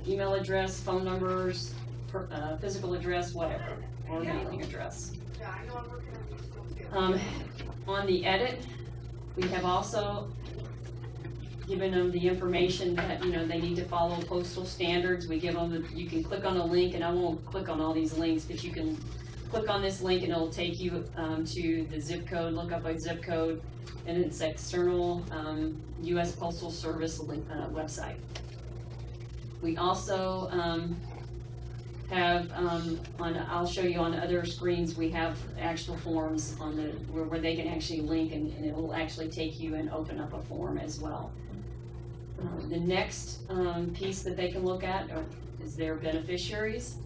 S8: email address, phone numbers, physical address, whatever, or mailing address. On the edit, we have also given them the information that, they need to follow postal standards. We give them, you can click on a link, and I won't click on all these links, but you can click on this link and it'll take you to the zip code, look up a zip code, and it's external U.S. Postal Service link, website. We also have, I'll show you on other screens, we have actual forms on where they can actually link, and it will actually take you and open up a form as well. The next piece that they can look at is their beneficiaries,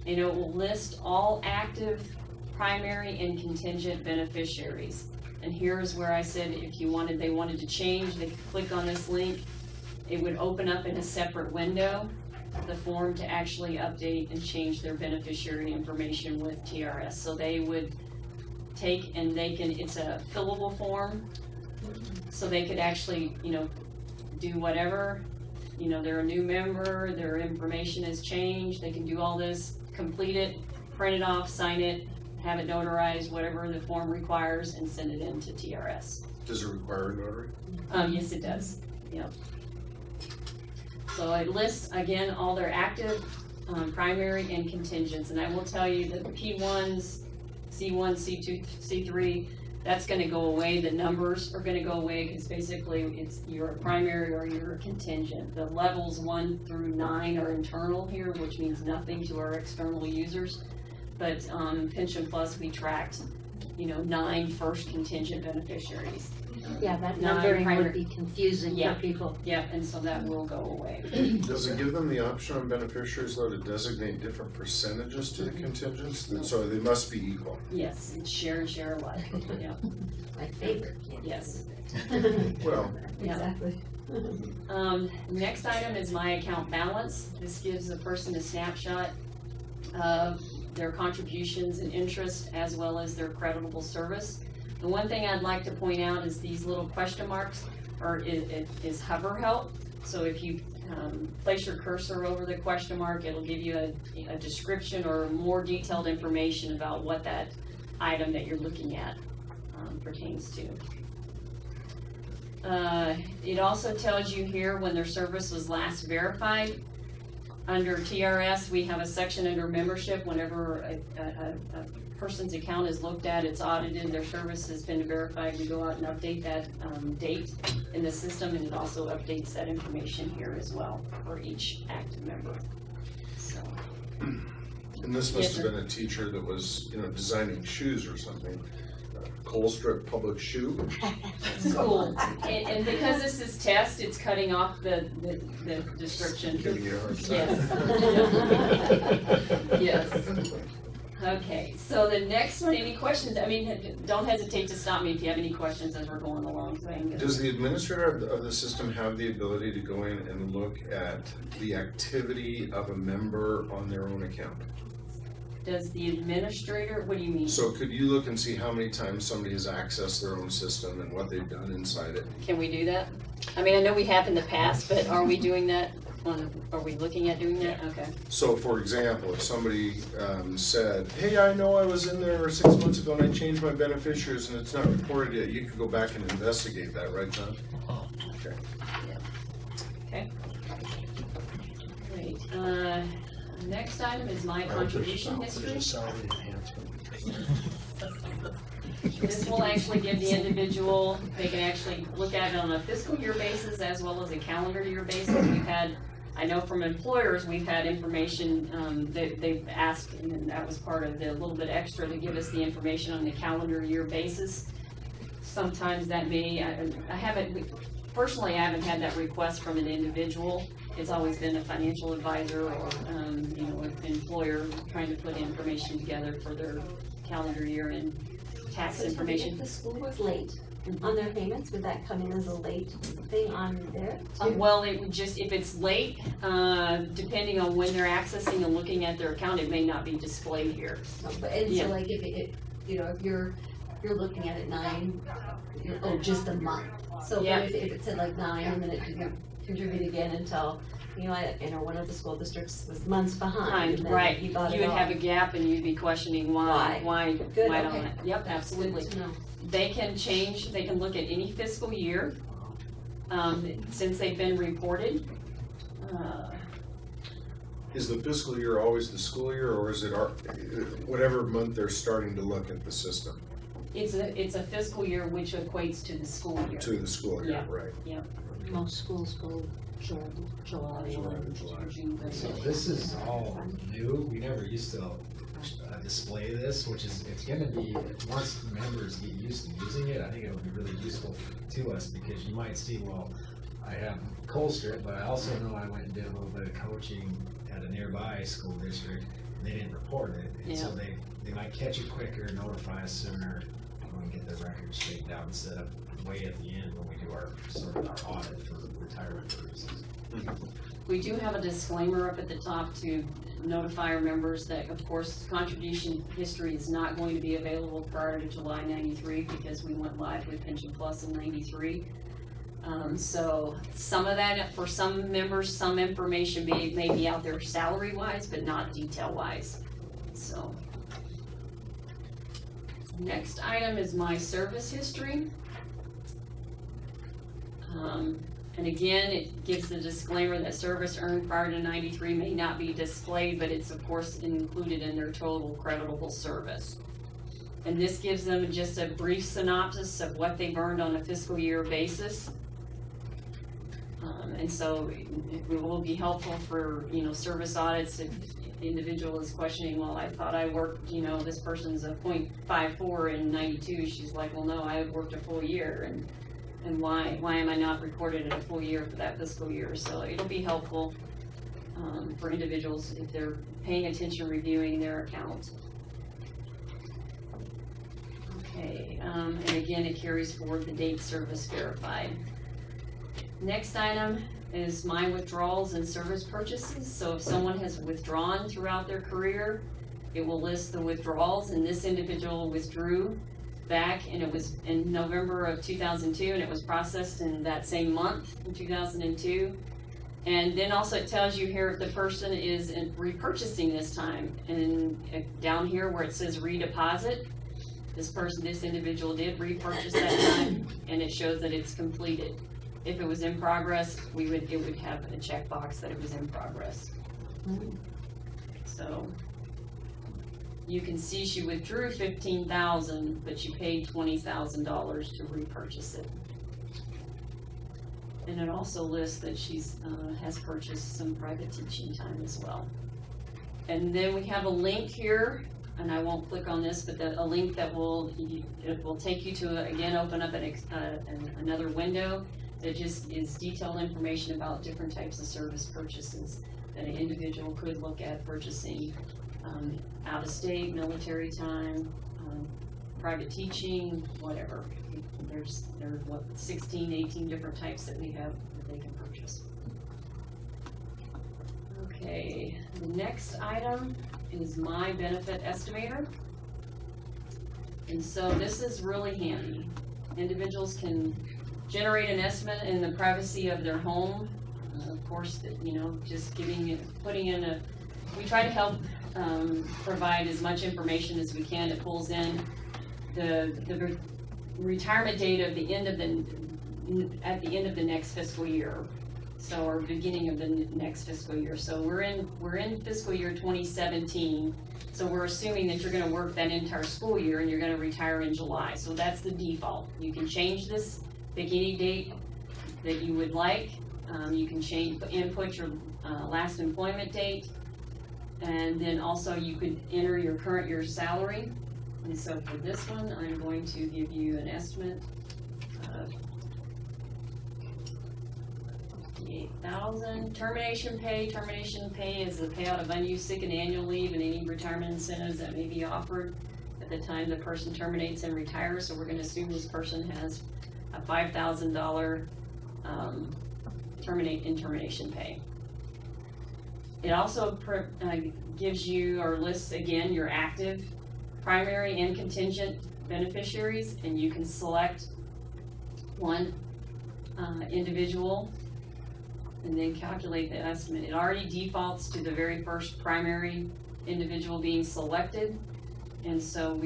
S8: and it will list all active, primary, and contingent beneficiaries. And here's where I said if they wanted to change, they could click on this link. It would open up in a separate window the form to actually update and change their beneficiary information with TRS. So they would take and it's a fillable form, so they could actually, do whatever, they're a new member, their information has changed, they can do all this, complete it, print it off, sign it, have it notarized, whatever the form requires, and send it in to TRS.
S4: Does it require a notary?
S8: Yes, it does, yep. So it lists, again, all their active, primary, and contingents, and I will tell you that the P1s, C1, C2, C3, that's gonna go away. The numbers are gonna go away, because basically you're a primary or you're a contingent. The levels 1 through 9 are internal here, which means nothing to our external users. But Pension Plus, we tracked, 9 first contingent beneficiaries.
S6: Yeah, that
S8: 9
S6: numbering
S8: primary.
S6: would be confusing
S8: Yeah.
S6: for people.
S8: Yep, and so that will go away.
S4: Does it give them the option on beneficiaries though to designate different percentages to the contingents? So they must be equal.
S8: Yes, it's share and share alike, yeah,
S1: My favorite.
S8: yes.
S4: Well,
S8: Yeah.
S1: Exactly.
S8: Next item is my account balance. This gives the person a snapshot of their contributions and interest, as well as their creditable service. The one thing I'd like to point out is these little question marks is hover help. So if you place your cursor over the question mark, it'll give you a description or more detailed information about what that item that you're looking at pertains to. It also tells you here when their service was last verified. Under TRS, we have a section under membership. Whenever a person's account is looked at, it's audited, their service has been verified, we go out and update that date in the system, and it also updates that information here as well for each active member. So,
S4: And this must have been a teacher that was, designing shoes or something. Colstrip public shoe.
S8: school, and because this is test, it's cutting off the description.
S4: Giving you a hard time.
S8: Yes. Yes. Okay, so the next one, any questions? I mean, don't hesitate to stop me if you have any questions as we're going along. So I can
S4: Does the administrator of the system have the ability to go in and look at the activity of a member on their own account?
S8: Does the administrator, what do you mean?
S4: So could you look and see how many times somebody has accessed their own system and what they've done inside it?
S8: Can we do that? I mean, I know we have in the past, but are we doing that? Are we looking at doing that? Okay.
S4: So for example, if somebody said, hey, I know I was in there 6 months ago and I changed my beneficiaries and it's not reported yet, you could go back and investigate that, right, John? Okay.
S8: Okay. Great. Next item is my contribution history.
S7: There's a salary enhancement.
S8: This will actually give the individual, they can actually look at it on a fiscal year basis as well as a calendar year basis. We've had, I know from employers, we've had information that they've asked, and that was part of the little bit extra to give us the information on the calendar year basis. Sometimes that may, I haven't, personally, I haven't had that request from an individual. It's always been a financial advisor or, an employer trying to put information together for their calendar year and tax information.
S1: If the school was late on their payments, would that come in as a late thing on there too?
S8: Well, it would just, if it's late, depending on when they're accessing and looking at their account, it may not be displayed here.
S1: And
S8: Yeah.
S1: so like if if you're looking at it 9, just a month. So
S8: Yeah.
S1: if it said like 9 and then it didn't contribute again until, one of the school districts was months behind. and then
S8: Right,
S1: you
S8: you
S1: got it
S8: would
S1: all.
S8: have a gap and you'd be questioning why
S1: Good,
S8: don't
S1: okay.
S8: it? Yep, absolutely.
S1: Good to know.
S8: They can change, they can look at any fiscal year, since they've been reported.
S4: Is the fiscal year always the school year, or is it whatever month they're starting to look at the system?
S8: It's a fiscal year which equates to the school year.
S4: To the school year,
S8: Yeah.
S4: right?
S6: Most schools go July.
S8: June.
S2: So this is all new, we never used to display this, which is, it's gonna be, once members get used to using it, I think it'll be really useful to us, because you might see, well, I have Colstrip, but I also know I went and did a little bit of coaching at a nearby school district, and they didn't report it, and so they might catch it quicker, notify us sooner, when we get the record straightened out, instead of way at the end when we do our audit for retirement purposes.
S8: We do have a disclaimer up at the top to notify our members that, of course, contribution history is not going to be available prior to July 93 because we went live with Pension Plus in 93. So some of that, for some members, some information may be out there salary-wise, but not detail-wise. So, next item is my service history. And again, it gives the disclaimer that service earned prior to 93 may not be displayed, but it's of course included in their total creditable service. And this gives them just a brief synopsis of what they've earned on a fiscal year basis. And so it will be helpful for, service audits if the individual is questioning, well, I thought I worked, this person's a 0.54 in 92. She's like, well, no, I worked a full year. And why am I not recorded in a full year for that fiscal year? So it'll be helpful for individuals if they're paying attention, reviewing their account. Okay, and again, it carries forward the date service verified. Next item is my withdrawals and service purchases. So if someone has withdrawn throughout their career, it will list the withdrawals, and this individual withdrew back, and it was in November of 2002, and it was processed in that same month in 2002. And then also it tells you here if the person is repurchasing this time, and down here where it says redeposit, this individual did repurchase that time, and it shows that it's completed. If it was in progress, it would have a checkbox that it was in progress. So you can see she withdrew $15,000, but she paid $20,000 to repurchase it. And it also lists that she's has purchased some private teaching time as well. And then we have a link here, and I won't click on this, but a link that will take you to again open up another window that just is detailed information about different types of service purchases that an individual could look at purchasing. Out of state, military time, private teaching, whatever. There's 16, 18 different types that we have that they can purchase. Okay, the next item is My Benefit Estimator. And so this is really handy. Individuals can generate an estimate in the privacy of their home. Of course, just putting in we try to help provide as much information as we can. It pulls in the retirement date of the end of at the end of the next fiscal year, so or beginning of the next fiscal year. So we're in fiscal year 2017. So we're assuming that you're going to work that entire school year and you're going to retire in July. So that's the default. You can change this beginning date that you would like. You can input your last employment date. And then also you could enter your current year's salary. And so for this one, I'm going to give you an estimate of $58,000. Termination pay is the payout of unused sick and annual leave and any retirement incentives that may be offered at the time the person terminates and retires. So we're going to assume this person has a $5,000 termination pay. It also gives you or lists again your active, primary, and contingent beneficiaries, and you can select one individual and then calculate the estimate. It already defaults to the very first primary individual being selected, and so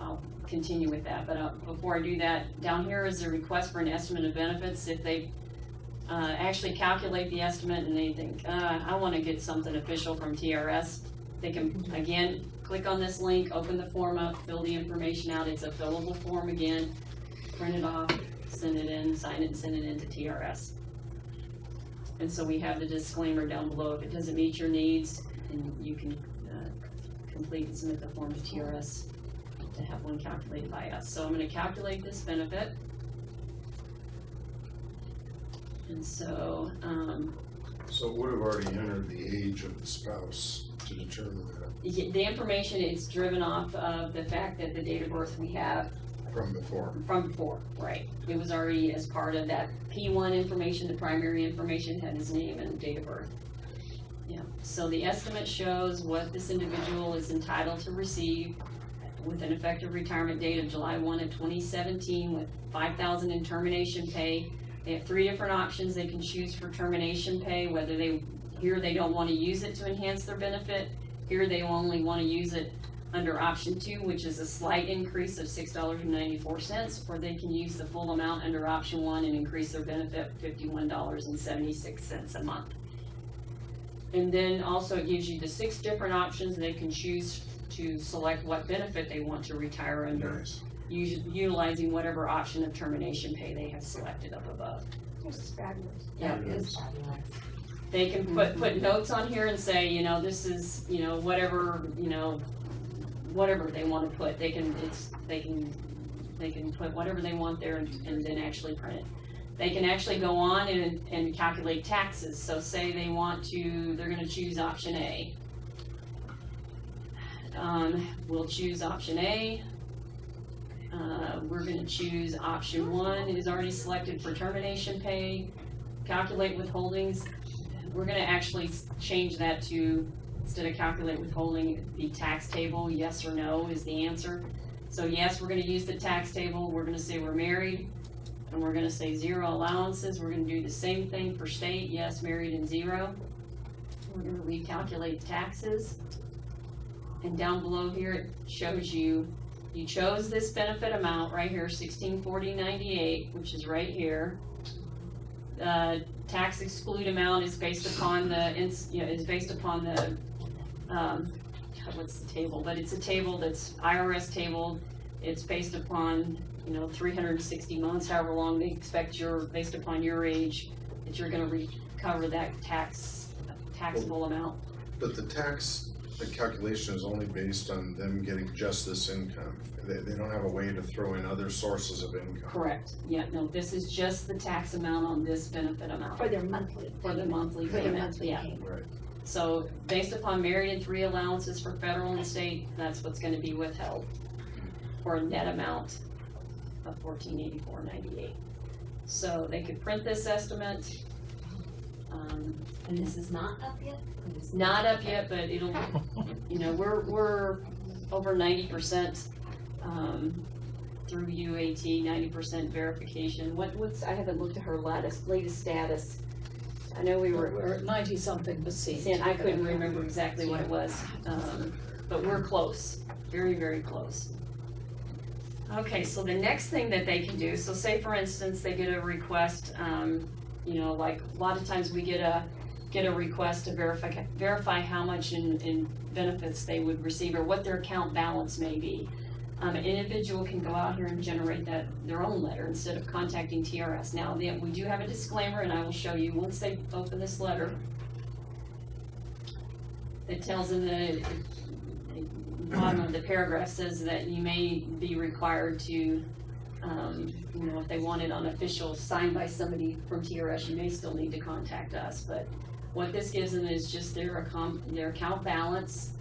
S8: I'll continue with that. But before I do that, down here is a request for an estimate of benefits. If they actually calculate the estimate and they think, I want to get something official from TRS, they can, again, click on this link, open the form up, fill the information out. It's a fillable form again, print it off, send it in, sign it, and send it in to TRS. And so we have the disclaimer down below. If it doesn't meet your needs, and you can complete and submit the form to TRS to have one calculated by us. So I'm going to calculate this benefit. And so,
S4: so it would have already entered the age of the spouse to determine that.
S8: The information is driven off of the fact that the date of birth we have
S4: from before.
S8: From before, right. It was already as part of that P1 information, the primary information had his name and date of birth. Yeah. So the estimate shows what this individual is entitled to receive with an effective retirement date of July 1 of 2017 with $5,000 in termination pay. They have 3 different options they can choose for termination pay, whether here they don't want to use it to enhance their benefit. Here they only want to use it under option 2, which is a slight increase of $6.94, or they can use the full amount under option 1 and increase their benefit $51.76 a month. And then also it gives you the 6 different options they can choose to select what benefit they want to retire under.
S4: Nice.
S8: Utilizing whatever option of termination pay they have selected up above.
S3: This is fabulous.
S8: Yeah, it is fabulous. They can put notes on here and say, this is, whatever, whatever they want to put. They can put whatever they want there and then actually print it. They can actually go on and calculate taxes. So say they're going to choose option A. We'll choose option A. We're going to choose option 1. It is already selected for termination pay. Calculate withholdings. We're going to actually change that to, instead of calculate withholding, the tax table. Yes or no is the answer. So yes, we're going to use the tax table. We're going to say we're married, and we're going to say 0 allowances. We're going to do the same thing for state. Yes, married, and 0. We're going to recalculate taxes. And down below here, it shows you chose this benefit amount right here, $1640.98, which is right here. tax exclude amount is based upon is based upon the, what's the table, but it's a table that's IRS table. It's based upon, 360 months, however long they expect based upon your age, that you're gonna recover that taxable amount.
S4: But the calculation is only based on them getting just this income. They don't have a way to throw in other sources of income.
S8: Correct, yeah, no, this is just the tax amount on this benefit amount.
S3: For their monthly.
S8: For the monthly
S3: For their
S8: payment,
S3: monthly
S8: yeah.
S3: payment.
S4: Right.
S8: So based upon merit and 3 allowances for federal and state, that's what's gonna be withheld for a net amount of $1484.98. So they could print this estimate.
S1: And this is not up yet?
S8: It's not up yet, but it'll, we're over 90% through UAT, 90% verification. I haven't looked at her latest status. I know we were.
S9: We're at 90-something%.
S8: And I couldn't remember exactly what it was, but we're close, very, very close. Okay, so the next thing that they can do, so say for instance, they get a request, like a lot of times we get a request to verify how much in benefits they would receive or what their account balance may be. An individual can go out here and generate their own letter instead of contacting TRS. Now, we do have a disclaimer, and I will show you once they open this letter. It tells them that the bottom of the paragraph says that you may be required to, if they want it on official signed by somebody from TRS, you may still need to contact us. But what this gives them is just their account balance.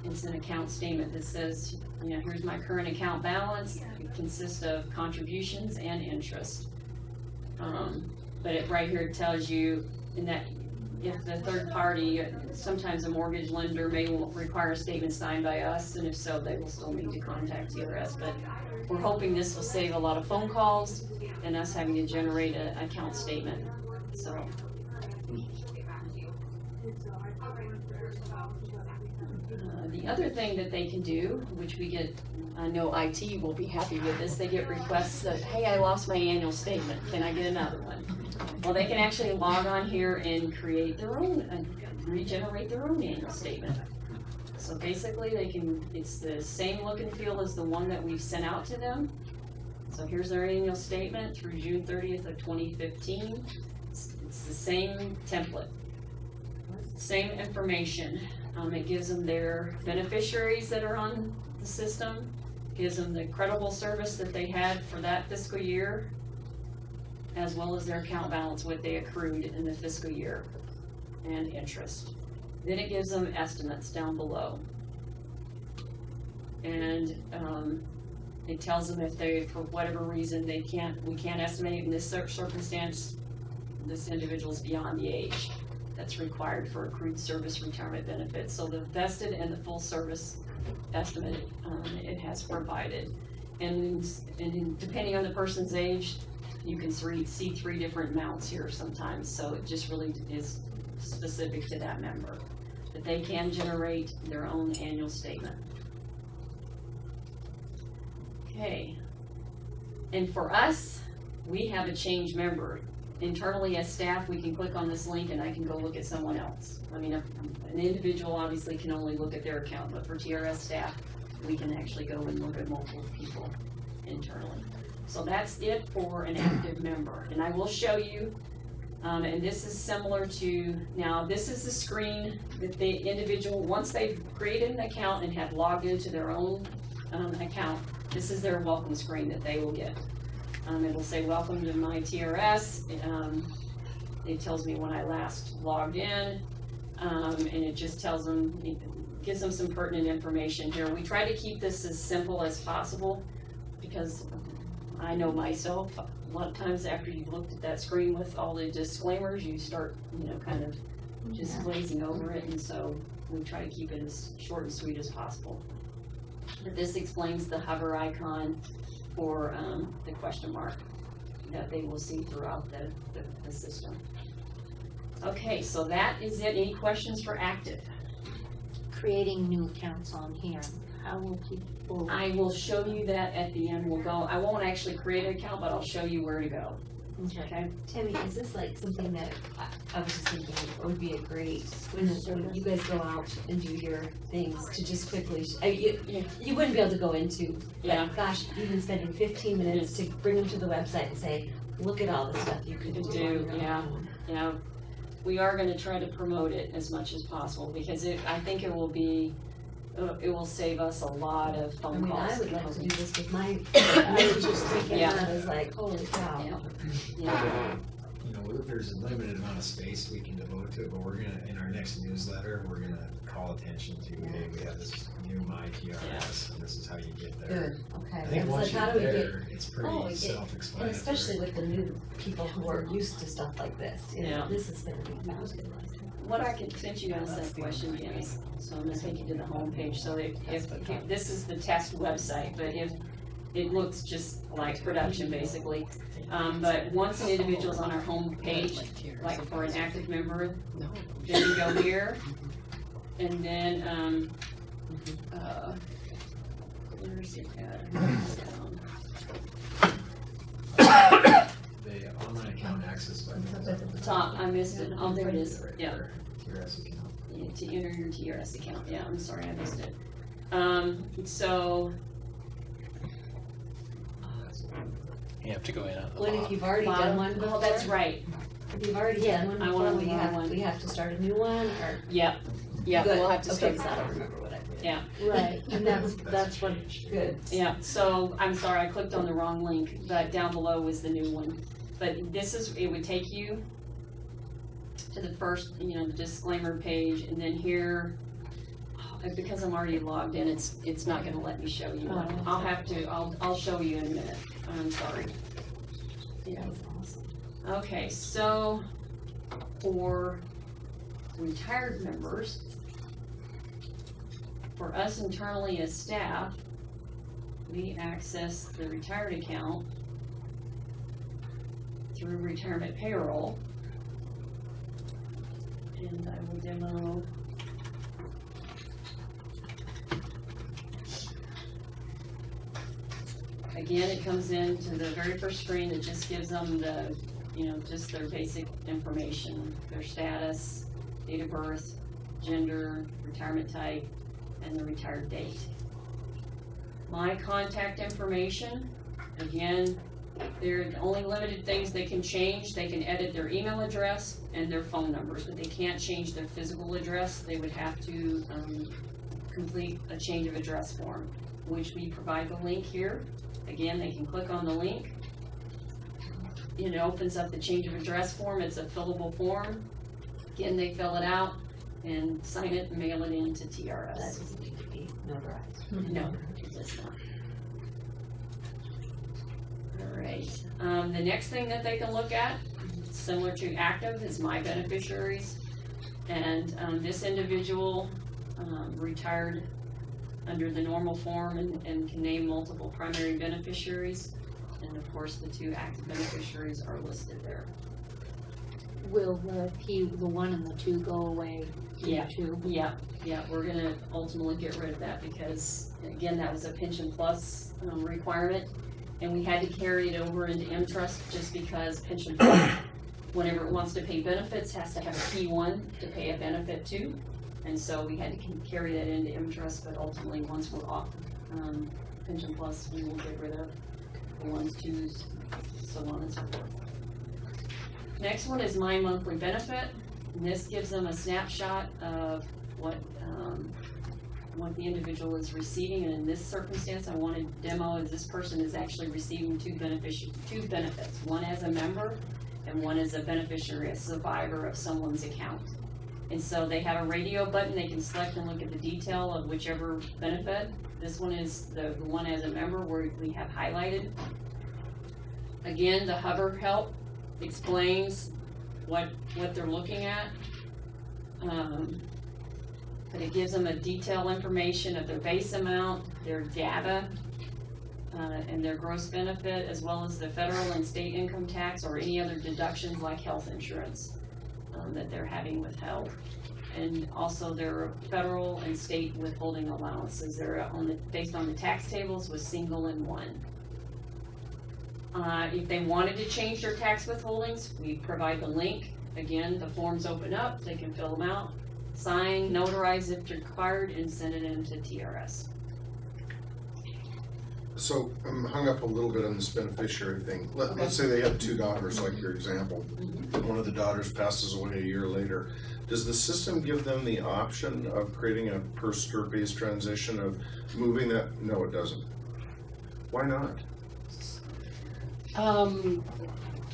S8: It's an account statement that says, here's my current account balance. It consists of contributions and interest. But right here it tells you in that if the third party, sometimes a mortgage lender may require a statement signed by us, and if so, they will still need to contact TRS. But we're hoping this will save a lot of phone calls and us having to generate an account statement. So. The other thing that they can do, which we get, I know IT will be happy with this, they get requests of, hey, I lost my annual statement, can I get another one? Well, they can actually log on here and create their own, regenerate their own annual statement. So basically it's the same look and feel as the one that we've sent out to them. So here's their annual statement through June 30th of 2015. It's the same template, same information. It gives them their beneficiaries that are on the system, gives them the credible service that they had for that fiscal year, as well as their account balance, what they accrued in the fiscal year, and interest. Then it gives them estimates down below. And it tells them if they, for whatever reason, we can't estimate in this circumstance, this individual's beyond the age that's required for accrued service retirement benefits. So the vested and the full service estimate it has provided. And depending on the person's age, you can see 3 different amounts here sometimes. So it just really is specific to that member. But they can generate their own annual statement. Okay. And for us, we have a change member. Internally as staff, we can click on this link and I can go look at someone else. I mean, an individual obviously can only look at their account, but for TRS staff, we can actually go and look at multiple people internally. So that's it for an active member. And I will show you, and this is similar to, now this is the screen that the individual, once they've created an account and have logged into their own account, this is their welcome screen that they will get. It'll say, welcome to MyTRS. It tells me when I last logged in, and it just tells them, it gives them some pertinent information here. We try to keep this as simple as possible because I know myself, a lot of times after you've looked at that screen with all the disclaimers, you start, kind of just glazing over it, and so we try to keep it as short and sweet as possible. But this explains the hover icon for the question mark that they will see throughout the system. Okay, so that is it. Any questions for active?
S6: Creating new accounts on here, how will people?
S8: I will show you that at the end. I won't actually create an account, but I'll show you where to go.
S10: Okay.
S1: Tammy, is this like something that, I was just thinking, it would be a great, when you guys go out and do your things, to just quickly, you wouldn't be able to go into,
S8: Yeah.
S1: but gosh, even spending 15 minutes to bring them to the website and say, look at all the stuff you could do.
S8: Could do,
S1: on your
S8: yeah.
S1: own.
S8: Yeah, we are gonna try to promote it as much as possible, because I think it will be, it will save us a lot of
S1: I
S8: phone
S1: mean,
S8: calls.
S1: I would love to do this with my, I was just thinking
S8: Yeah.
S1: that, I was like, holy cow.
S8: Yeah. Yeah,
S2: You know, there's a limited amount of space we can devote to it, but we're gonna, in our next newsletter, we're gonna call attention to, hey, we have this new MyTRS, and this is how you get there.
S1: Good, okay.
S2: I think
S1: was
S2: once
S1: like,
S2: you're
S1: how do we get,
S2: there, it's
S1: Oh,
S2: pretty
S1: and
S2: self-explanatory.
S1: especially with the new people who are used to stuff like this, you know,
S8: Yeah.
S1: this is gonna be fabulous.
S8: what I can, since you asked that question, Janice, so I'm gonna take you to the homepage, so if this is the test website, but if, it looks just like production, basically. But once an individual's on our homepage, like for an active member, then you go here, and then, where's it at?
S2: The online account access button.
S8: At the top, I missed it, oh, there it is,
S2: Right
S8: yeah.
S2: there, TRS account.
S8: Yeah, to enter your TRS account, yeah, I'm sorry, I missed it. So,
S5: You have to go in at the
S1: What if
S5: bottom.
S1: you've already done one before?
S8: oh, that's right,
S1: If you've already done one
S8: I
S1: before,
S8: wanna
S1: we
S8: do
S1: have,
S8: one.
S1: we have to start a new one, or?
S8: yep, yep,
S1: Good.
S8: we'll have to start.
S1: Okay, 'cause I don't remember what I did.
S8: Yeah.
S6: Right, and that's what,
S1: Good.
S8: Yeah, so, I'm sorry, I clicked on the wrong link, but down below was the new one. But this is, it would take you to the first, the disclaimer page, and then here, because I'm already logged in, it's not gonna let me show you. I'll show you in a minute, I'm sorry.
S1: Yeah, that's awesome.
S8: Okay, so, for retired members, for us internally as staff, we access the retired account through retirement payroll. And I will demo. Again, it comes into the very first screen that just gives them the, just their basic information, their status, date of birth, gender, retirement type, and the retired date. My contact information, again, there are only limited things they can change. They can edit their email address and their phone numbers, but they can't change their physical address. They would have to complete a change of address form, which we provide the link here. Again, they can click on the link. It opens up the change of address form. It's a fillable form. Again, they fill it out and sign it and mail it in to TRS.
S1: That doesn't need to be notarized.
S8: No, it does not. Alright, the next thing that they can look at, similar to active, is my beneficiaries. And this individual retired under the normal form and can name multiple primary beneficiaries. And of course, the two active beneficiaries are listed there.
S6: will the 1 and the 2 go away?
S8: Yeah.
S6: Too?
S8: Yeah, we're gonna ultimately get rid of that because, again, that was a pension plus requirement. And we had to carry it over into M-Trust just because pension plus, whenever it wants to pay benefits, has to have a P1 to pay a benefit to. And so we had to carry that into M-Trust, but ultimately, once we're off pension plus, we will get rid of the 1s, 2s, so on and so forth. Next one is my monthly benefit. And this gives them a snapshot of what the individual is receiving, and in this circumstance, I want to demo is this person is actually receiving two benefits, one as a member and one as a beneficiary, a survivor of someone's account. And so they have a radio button, they can select and look at the detail of whichever benefit. This one is the one as a member where we have highlighted. Again, the hover help explains what they're looking at. But it gives them a detailed information of their base amount, their data, and their gross benefit, as well as the federal and state income tax or any other deductions like health insurance that they're having withheld. And also their federal and state withholding allowances. They're based on the tax tables with single and one. If they wanted to change their tax withholdings, we provide the link. Again, the forms open up, they can fill them out, sign, notarize if required, and send it in to TRS.
S4: So I'm hung up a little bit on this beneficiary thing. Let's say they have two daughters, like your example. One of the daughters passes away a year later. Does the system give them the option of creating a per skirt-based transition of moving that? No, it doesn't. Why not?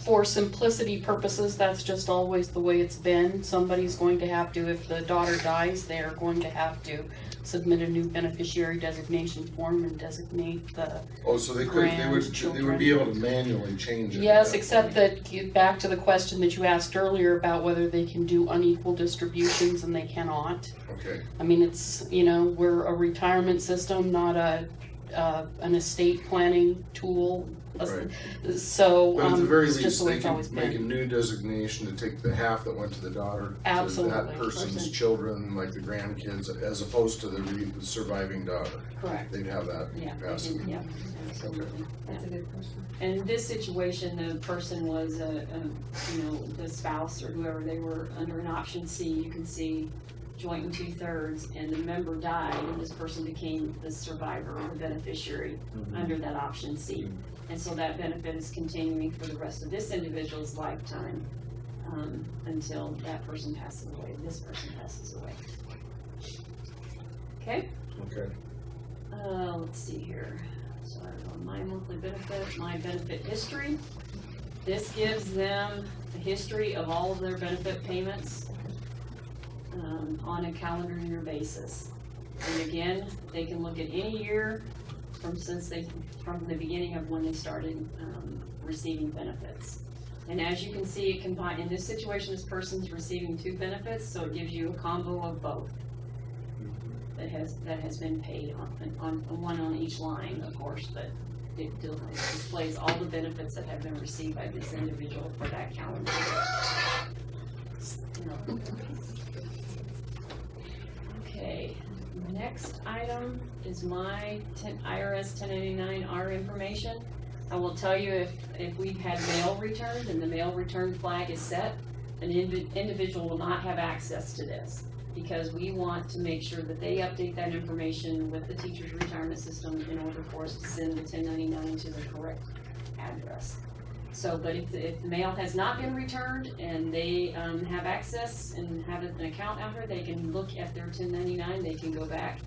S11: For simplicity purposes, that's just always the way it's been. Somebody's going to have to, if the daughter dies, they're going to have to submit a new beneficiary designation form and designate the
S4: Oh, so they would be able to manually change it?
S11: Yes, except that, back to the question that you asked earlier about whether they can do unequal distributions, and they cannot.
S4: Okay.
S11: I mean, it's, you know, we're a retirement system, not an estate planning tool.
S4: Right.
S11: So,
S4: But at the very
S11: it's just
S4: least,
S11: the way
S4: they
S11: it's
S4: can
S11: always
S4: make a
S11: been.
S4: new designation to take the half that went to the daughter
S11: Absolutely.
S4: to that person's children, like the grandkids, as opposed to the surviving daughter.
S8: Correct.
S4: They'd have that
S8: Yeah, they
S4: capacity.
S8: did, yeah, absolutely.
S10: That's a good question.
S8: In this situation, the person was you know, the spouse or whoever, they were under an option C, you can see joint and 2/3, and the member died, and this person became the survivor or the beneficiary under that option C. And so that benefit is continuing for the rest of this individual's lifetime, until that person passes away, this person passes away. Okay?
S4: Okay.
S8: Let's see here. So I have my monthly benefit, my benefit history. This gives them a history of all of their benefit payments on a calendar year basis. And again, they can look at any year from the beginning of when they started receiving benefits. And as you can see, it combine, in this situation, this person's receiving two benefits, so it gives you a combo of both that has been paid on one on each line, of course, but it displays all the benefits that have been received by this individual for that calendar year. Okay, next item is my IRS 1099-R information. I will tell you if we've had mail returned and the mail return flag is set, an individual will not have access to this, because we want to make sure that they update that information with the teacher's retirement system in order for us to send the 1099 to the correct address. So, but if the mail has not been returned and they have access and have an account out here, they can look at their 1099, they can go back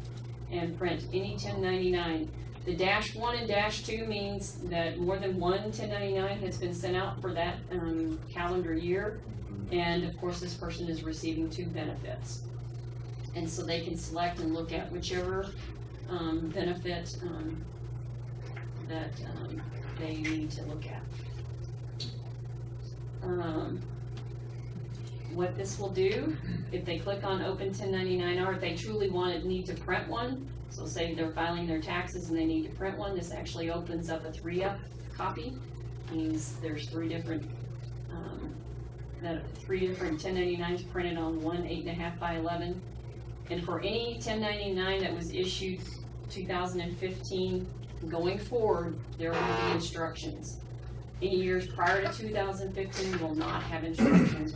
S8: and print any 1099. The -1 and -2 means that more than one 1099 has been sent out for that calendar year. And of course, this person is receiving two benefits. And so they can select and look at whichever benefit that they need to look at. What this will do, if they click on Open 1099-R, if they truly need to print one, so say they're filing their taxes and they need to print one, this actually opens up a 3-up copy. Means there's three different 1099s printed on one 8.5 by 11. And for any 1099 that was issued 2015 going forward, there will be instructions. Any years prior to 2015 will not have instructions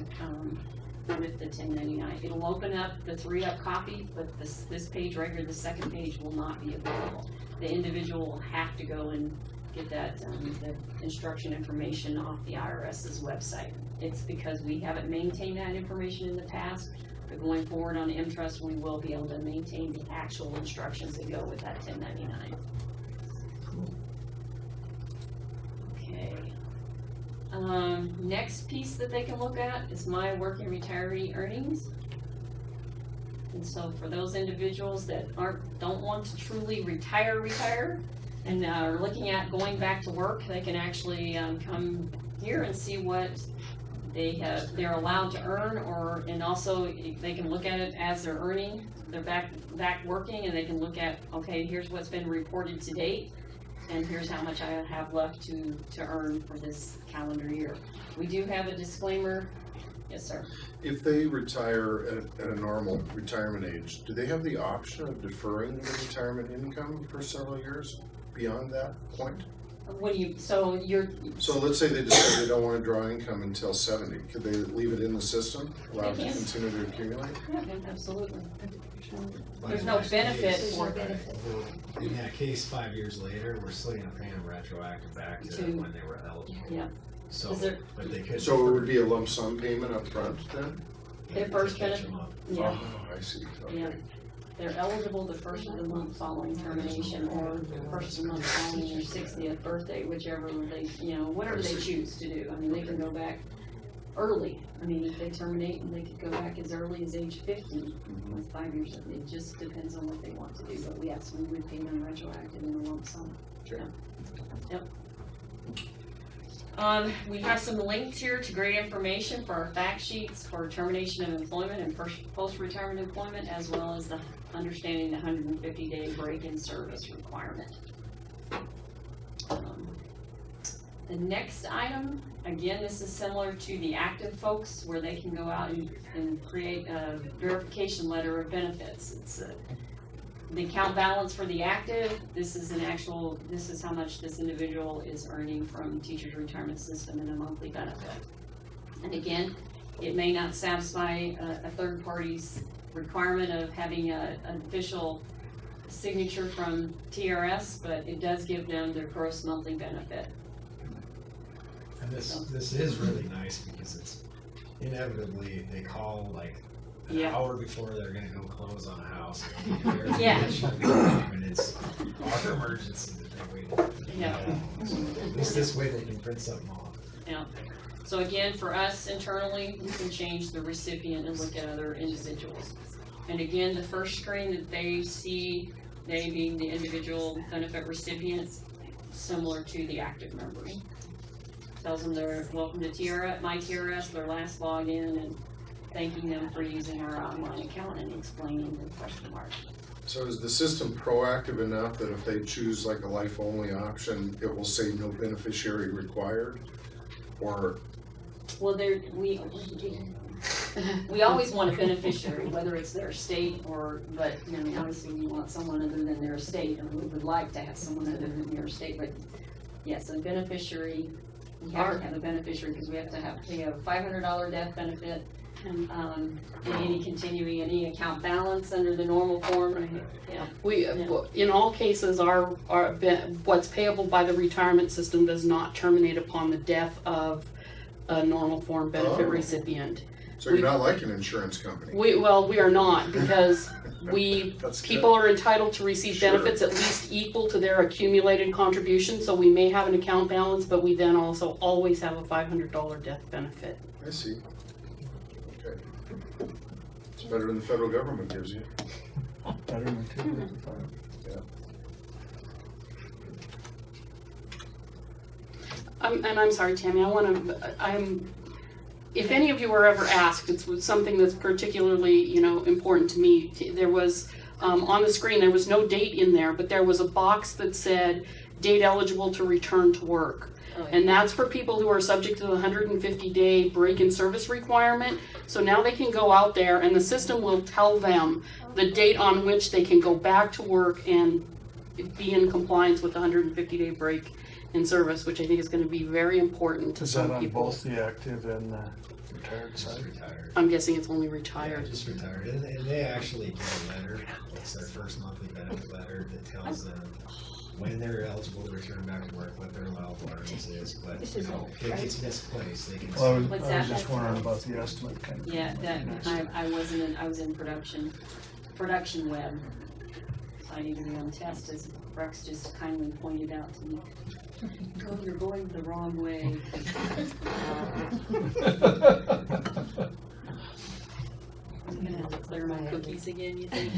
S8: with the 1099. It'll open up the 3-up copy, but this page right here, the second page, will not be available. The individual will have to go and get that the instruction information off the IRS's website. It's because we haven't maintained that information in the past, but going forward on M-Trust, we will be able to maintain the actual instructions that go with that 1099. Okay. Next piece that they can look at is my working retiree earnings. And so for those individuals that don't want to truly retire, and are looking at going back to work, they can actually come here and see what they're allowed to earn, and also they can look at it as they're earning, they're back working, and they can look at, okay, here's what's been reported to date, and here's how much I have left to earn for this calendar year. We do have a disclaimer. Yes, sir.
S4: If they retire at a normal retirement age, do they have the option of deferring the retirement income for several years beyond that point?
S8: When you, so you're,
S4: So let's say they decide they don't wanna draw income until 70, could they leave it in the system, allow it to
S8: They can.
S4: continue to accumulate?
S8: yeah, absolutely.
S2: But
S8: There's
S2: in
S8: no
S2: that
S8: benefit
S2: case-
S8: for
S2: right, in that case, 5 years later, we're still gonna pay them retroactive back to
S8: To-
S2: when they were eligible.
S8: Yeah.
S2: So,
S8: Is there-
S2: but they could.
S4: So it would be a lump sum payment up front then?
S8: Their first
S2: catch
S8: benefit-
S2: them up.
S8: Yeah,
S4: Oh, I see,
S8: yeah.
S4: okay.
S8: They're eligible the first of the month following termination or the first of the month following their 60th birthday, whichever they, you know, whatever they choose to do. I mean, they can go back early. I mean, if they terminate, and they could go back as early as age 50 with 5 years. It just depends on what they want to do, but yes, we would pay them retroactive in a lump sum.
S4: Okay.
S8: Yep. We have some links here to great information for our fact sheets for termination of employment and post-retirement employment, as well as the understanding the 150-day break-in service requirement. The next item, again, this is similar to the active folks, where they can go out and create a verification letter of benefits. It's the account balance for the active. This is this is how much this individual is earning from teacher's retirement system in a monthly benefit. And again, it may not satisfy a third party's requirement of having an official signature from TRS, but it does give them their gross monthly benefit.
S2: And this is really nice because it's inevitably, they call like an
S8: Yeah.
S2: hour before they're gonna go close on a house.
S8: Yeah.
S2: And it's our emergency that they're waiting.
S8: Yeah.
S2: So at least this way they can print something off.
S8: Yeah. So again, for us internally, we can change the recipient and look at other individuals. And again, the first screen that they see, they being the individual benefit recipients, similar to the active members. Tells them they're welcome to MyTRS, their last login, and thanking them for using our online account and explaining the question mark.
S4: So is the system proactive enough that if they choose like a life-only option, it will say no beneficiary required? Or,
S8: Well, we always want a beneficiary, whether it's their estate or, but, you know, obviously we want someone other than their estate, and we would like to have someone other than their estate, but yes, a beneficiary, we have to have a beneficiary, because we have to pay a $500 death benefit, and any account balance under the normal form, yeah.
S12: We, in all cases, what's payable by the retirement system does not terminate upon the death of a normal form benefit
S4: Oh.
S12: recipient.
S4: so you're not like an insurance company?
S12: We are not, because
S4: That's
S12: people
S4: good.
S12: are entitled to receive
S4: Sure.
S12: benefits at least equal to their accumulated contribution, so we may have an account balance, but we then also always have a $500 death benefit.
S4: I see. Okay. It's better than the federal government gives you.
S7: Better than 255.
S4: Yeah.
S12: And I'm sorry, Tammy, if any of you are ever asked, it's something that's particularly, important to me. There was, on the screen, there was no date in there, but there was a box that said, date eligible to return to work.
S8: Oh, yeah.
S12: And that's for people who are subject to the 150-day break-in service requirement. So now they can go out there and the system will tell them the date on which they can go back to work and be in compliance with the 150-day break in service, which I think is going to be very important to
S7: Is that
S12: some
S7: on
S12: people.
S7: both the active and the retired
S2: Just
S7: side?
S2: retired.
S12: I'm guessing it's only
S2: Yeah,
S12: retired.
S2: just retired. And they actually get a letter, it's their first monthly benefit letter that tells them when they're eligible to return back to work, what their allowable earnings is, but
S3: This is all,
S2: if it gets misplaced, they can.
S7: Well, I
S8: What's
S7: was
S8: that?
S7: just wondering about the estimate kind of.
S8: Yeah, I was in production web. So I need to be on test, as Rex just kindly pointed out to me. Oh, you're going the wrong way. I'm gonna have to clear my cookies again, you think?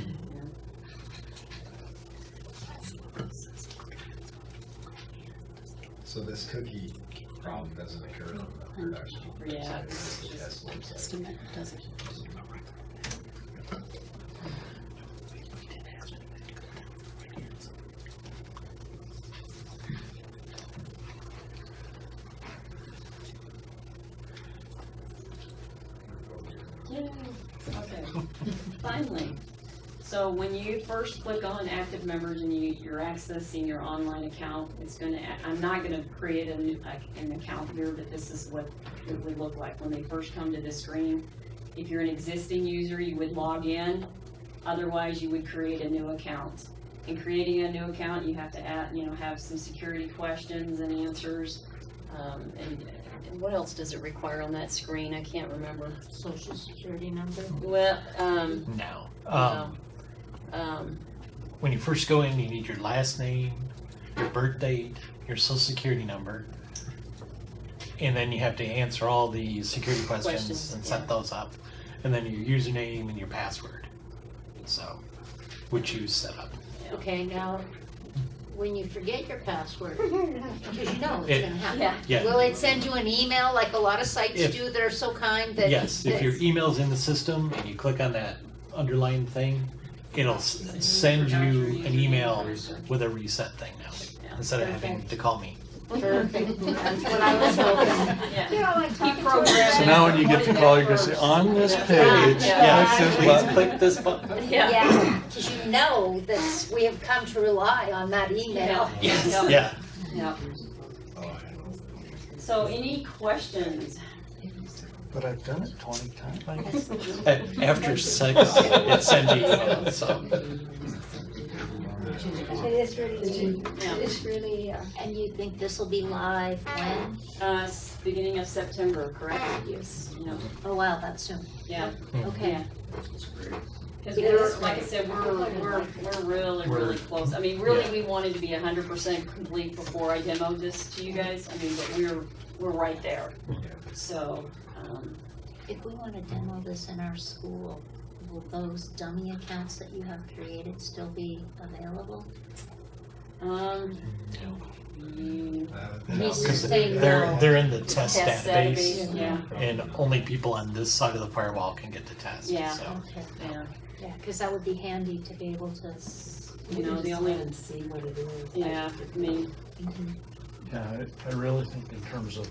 S2: So this cookie problem doesn't occur on the production
S8: Yeah.
S2: website, it's just the test website.
S12: Estimate doesn't.
S8: Yay, okay, finally. So when you first click on active members and you're accessing your online account, it's gonna, I'm not gonna create an account here, but this is what it would look like when they first come to the screen. If you're an existing user, you would log in. Otherwise, you would create a new account. In creating a new account, you have to add, have some security questions and answers.
S10: And what else does it require on that screen? I can't remember.
S3: Social security number?
S10: Well,
S13: No.
S10: no.
S13: When you first go in, you need your last name, your birth date, your social security number, and then you have to answer all the security questions and set those up, and then your username and your password. So, which you set up.
S6: Okay, now, when you forget your password, because you know it's gonna happen.
S13: Yeah.
S6: Will it send you an email like a lot of sites
S13: If-
S6: do that are so kind that?
S13: Yes, if your email's in the system and you click on that underlined thing, it'll send you an email with a reset thing now, instead of having to call me.
S6: Perfect, that's what I was hoping.
S8: Yeah.
S6: Keep
S7: So now when you get the call, you can say, on this page,
S13: Yeah,
S7: click this
S13: please
S7: button.
S13: click this button.
S6: Yeah, because you know that we have come to rely on that email.
S13: Yes,
S8: Yeah.
S13: yeah.
S8: Yeah. So any questions?
S7: But I've done it 20 times.
S13: After 6, it sends you email, so.
S3: It is really, it's really,
S6: And you think this will be live when?
S8: Beginning of September, correct?
S3: yes.
S8: Yeah.
S6: Oh, wow, that's soon.
S8: Yeah.
S6: Okay.
S8: Because we're, like I said, we're really close. I mean, really, we wanted to be 100% complete before I demoed this to you guys. I mean, but we're right there. So,
S6: If we want to demo this in our school, will those dummy accounts that you have created still be available? He's
S13: Because
S6: saying
S13: they're,
S6: no.
S13: they're in the test
S8: Test
S13: database,
S8: database, yeah.
S13: and only people on this side of the firewall can get the test,
S8: Yeah.
S13: so.
S6: Okay,
S8: yeah,
S6: yeah, because that would be handy to be able to.
S8: the only,
S3: see what it is.
S8: yeah, I mean,
S7: Yeah, I really think in terms of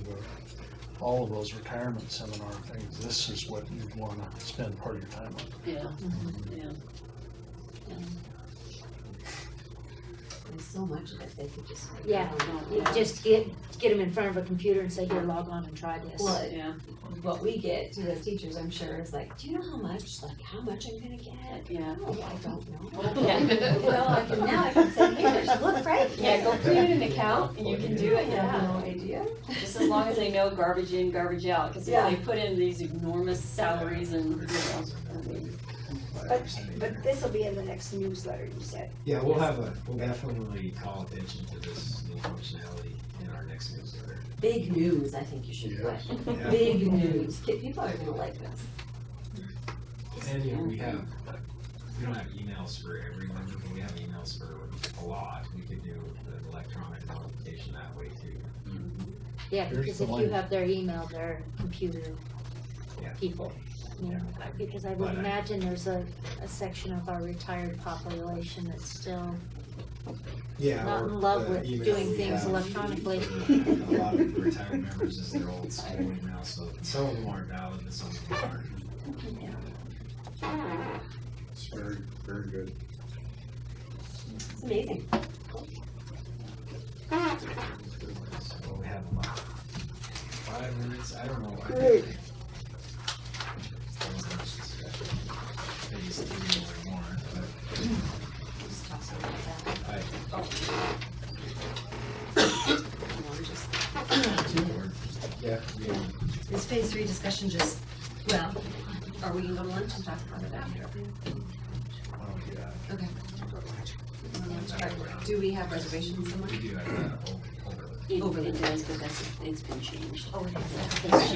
S7: all of those retirement seminar things, this is what you'd want to spend part of your time on.
S8: yeah, yeah.
S3: There's so much of it, they could just.
S6: Yeah, you just get them in front of a computer and say, here, log on and try this.
S3: Well,
S8: Yeah.
S3: what we get to as teachers, I'm sure, is like, do you know how much I'm gonna get?
S8: Yeah.
S3: Oh, I don't know.
S8: Yeah.
S3: Well, now I can say, here, there's look right.
S8: Yeah, go create an account and you can do it,
S3: I have
S8: yeah.
S3: no idea.
S8: Just as long as they know garbage in, garbage out, because if
S3: Yeah.
S8: they put in these enormous salaries and, I mean,
S3: But this will be in the next newsletter, you said.
S2: Yeah, we'll definitely call attention to this new functionality in our next newsletter.
S3: Big news, I think you should put.
S2: Yeah.
S3: Big news. People are gonna like this.
S2: And we don't have emails for every member, but we have emails for a lot. We could do the electronic notification that way too.
S6: Yeah,
S7: Here's
S6: because
S7: the
S6: if you
S7: link.
S6: have their email, they're computer
S2: Yeah.
S6: people. You know, because I would
S2: But,
S6: imagine there's a section of our retired population that's still
S2: Yeah.
S6: not
S2: or
S6: in love
S2: the
S6: with
S2: email
S6: doing
S2: we
S6: things
S2: have.
S6: electronically.
S2: A lot of the retired members is their old school email, so some of them aren't valid, but some of them are.
S4: It's very, very good.
S3: It's amazing.
S2: So we have about 5 minutes, I don't know. I
S3: Great.
S2: think there was much discussion. Maybe it's 3 more, but
S3: Just toss it like that.
S2: yeah,
S1: Is phase 3 discussion just, well, are we gonna go to lunch and talk about it after? Okay. Do we have reservations somewhere?
S2: we do have that over.
S10: It does, but it's been changed.
S3: Oh, it has.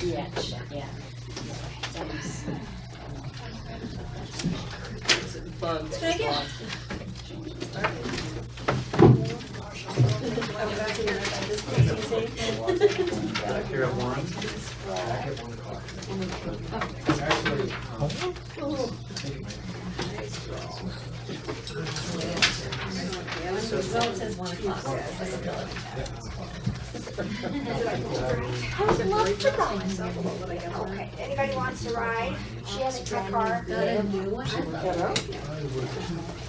S10: Yeah, yeah. That was, bugs.
S1: Good idea.
S2: Back here at 1. Back at 1 o'clock. Actually,
S1: The zone says 1 o'clock, so accessibility.
S3: I would love to go. Okay, anybody wants to ride, she has a car.
S1: Got a new one. I love it.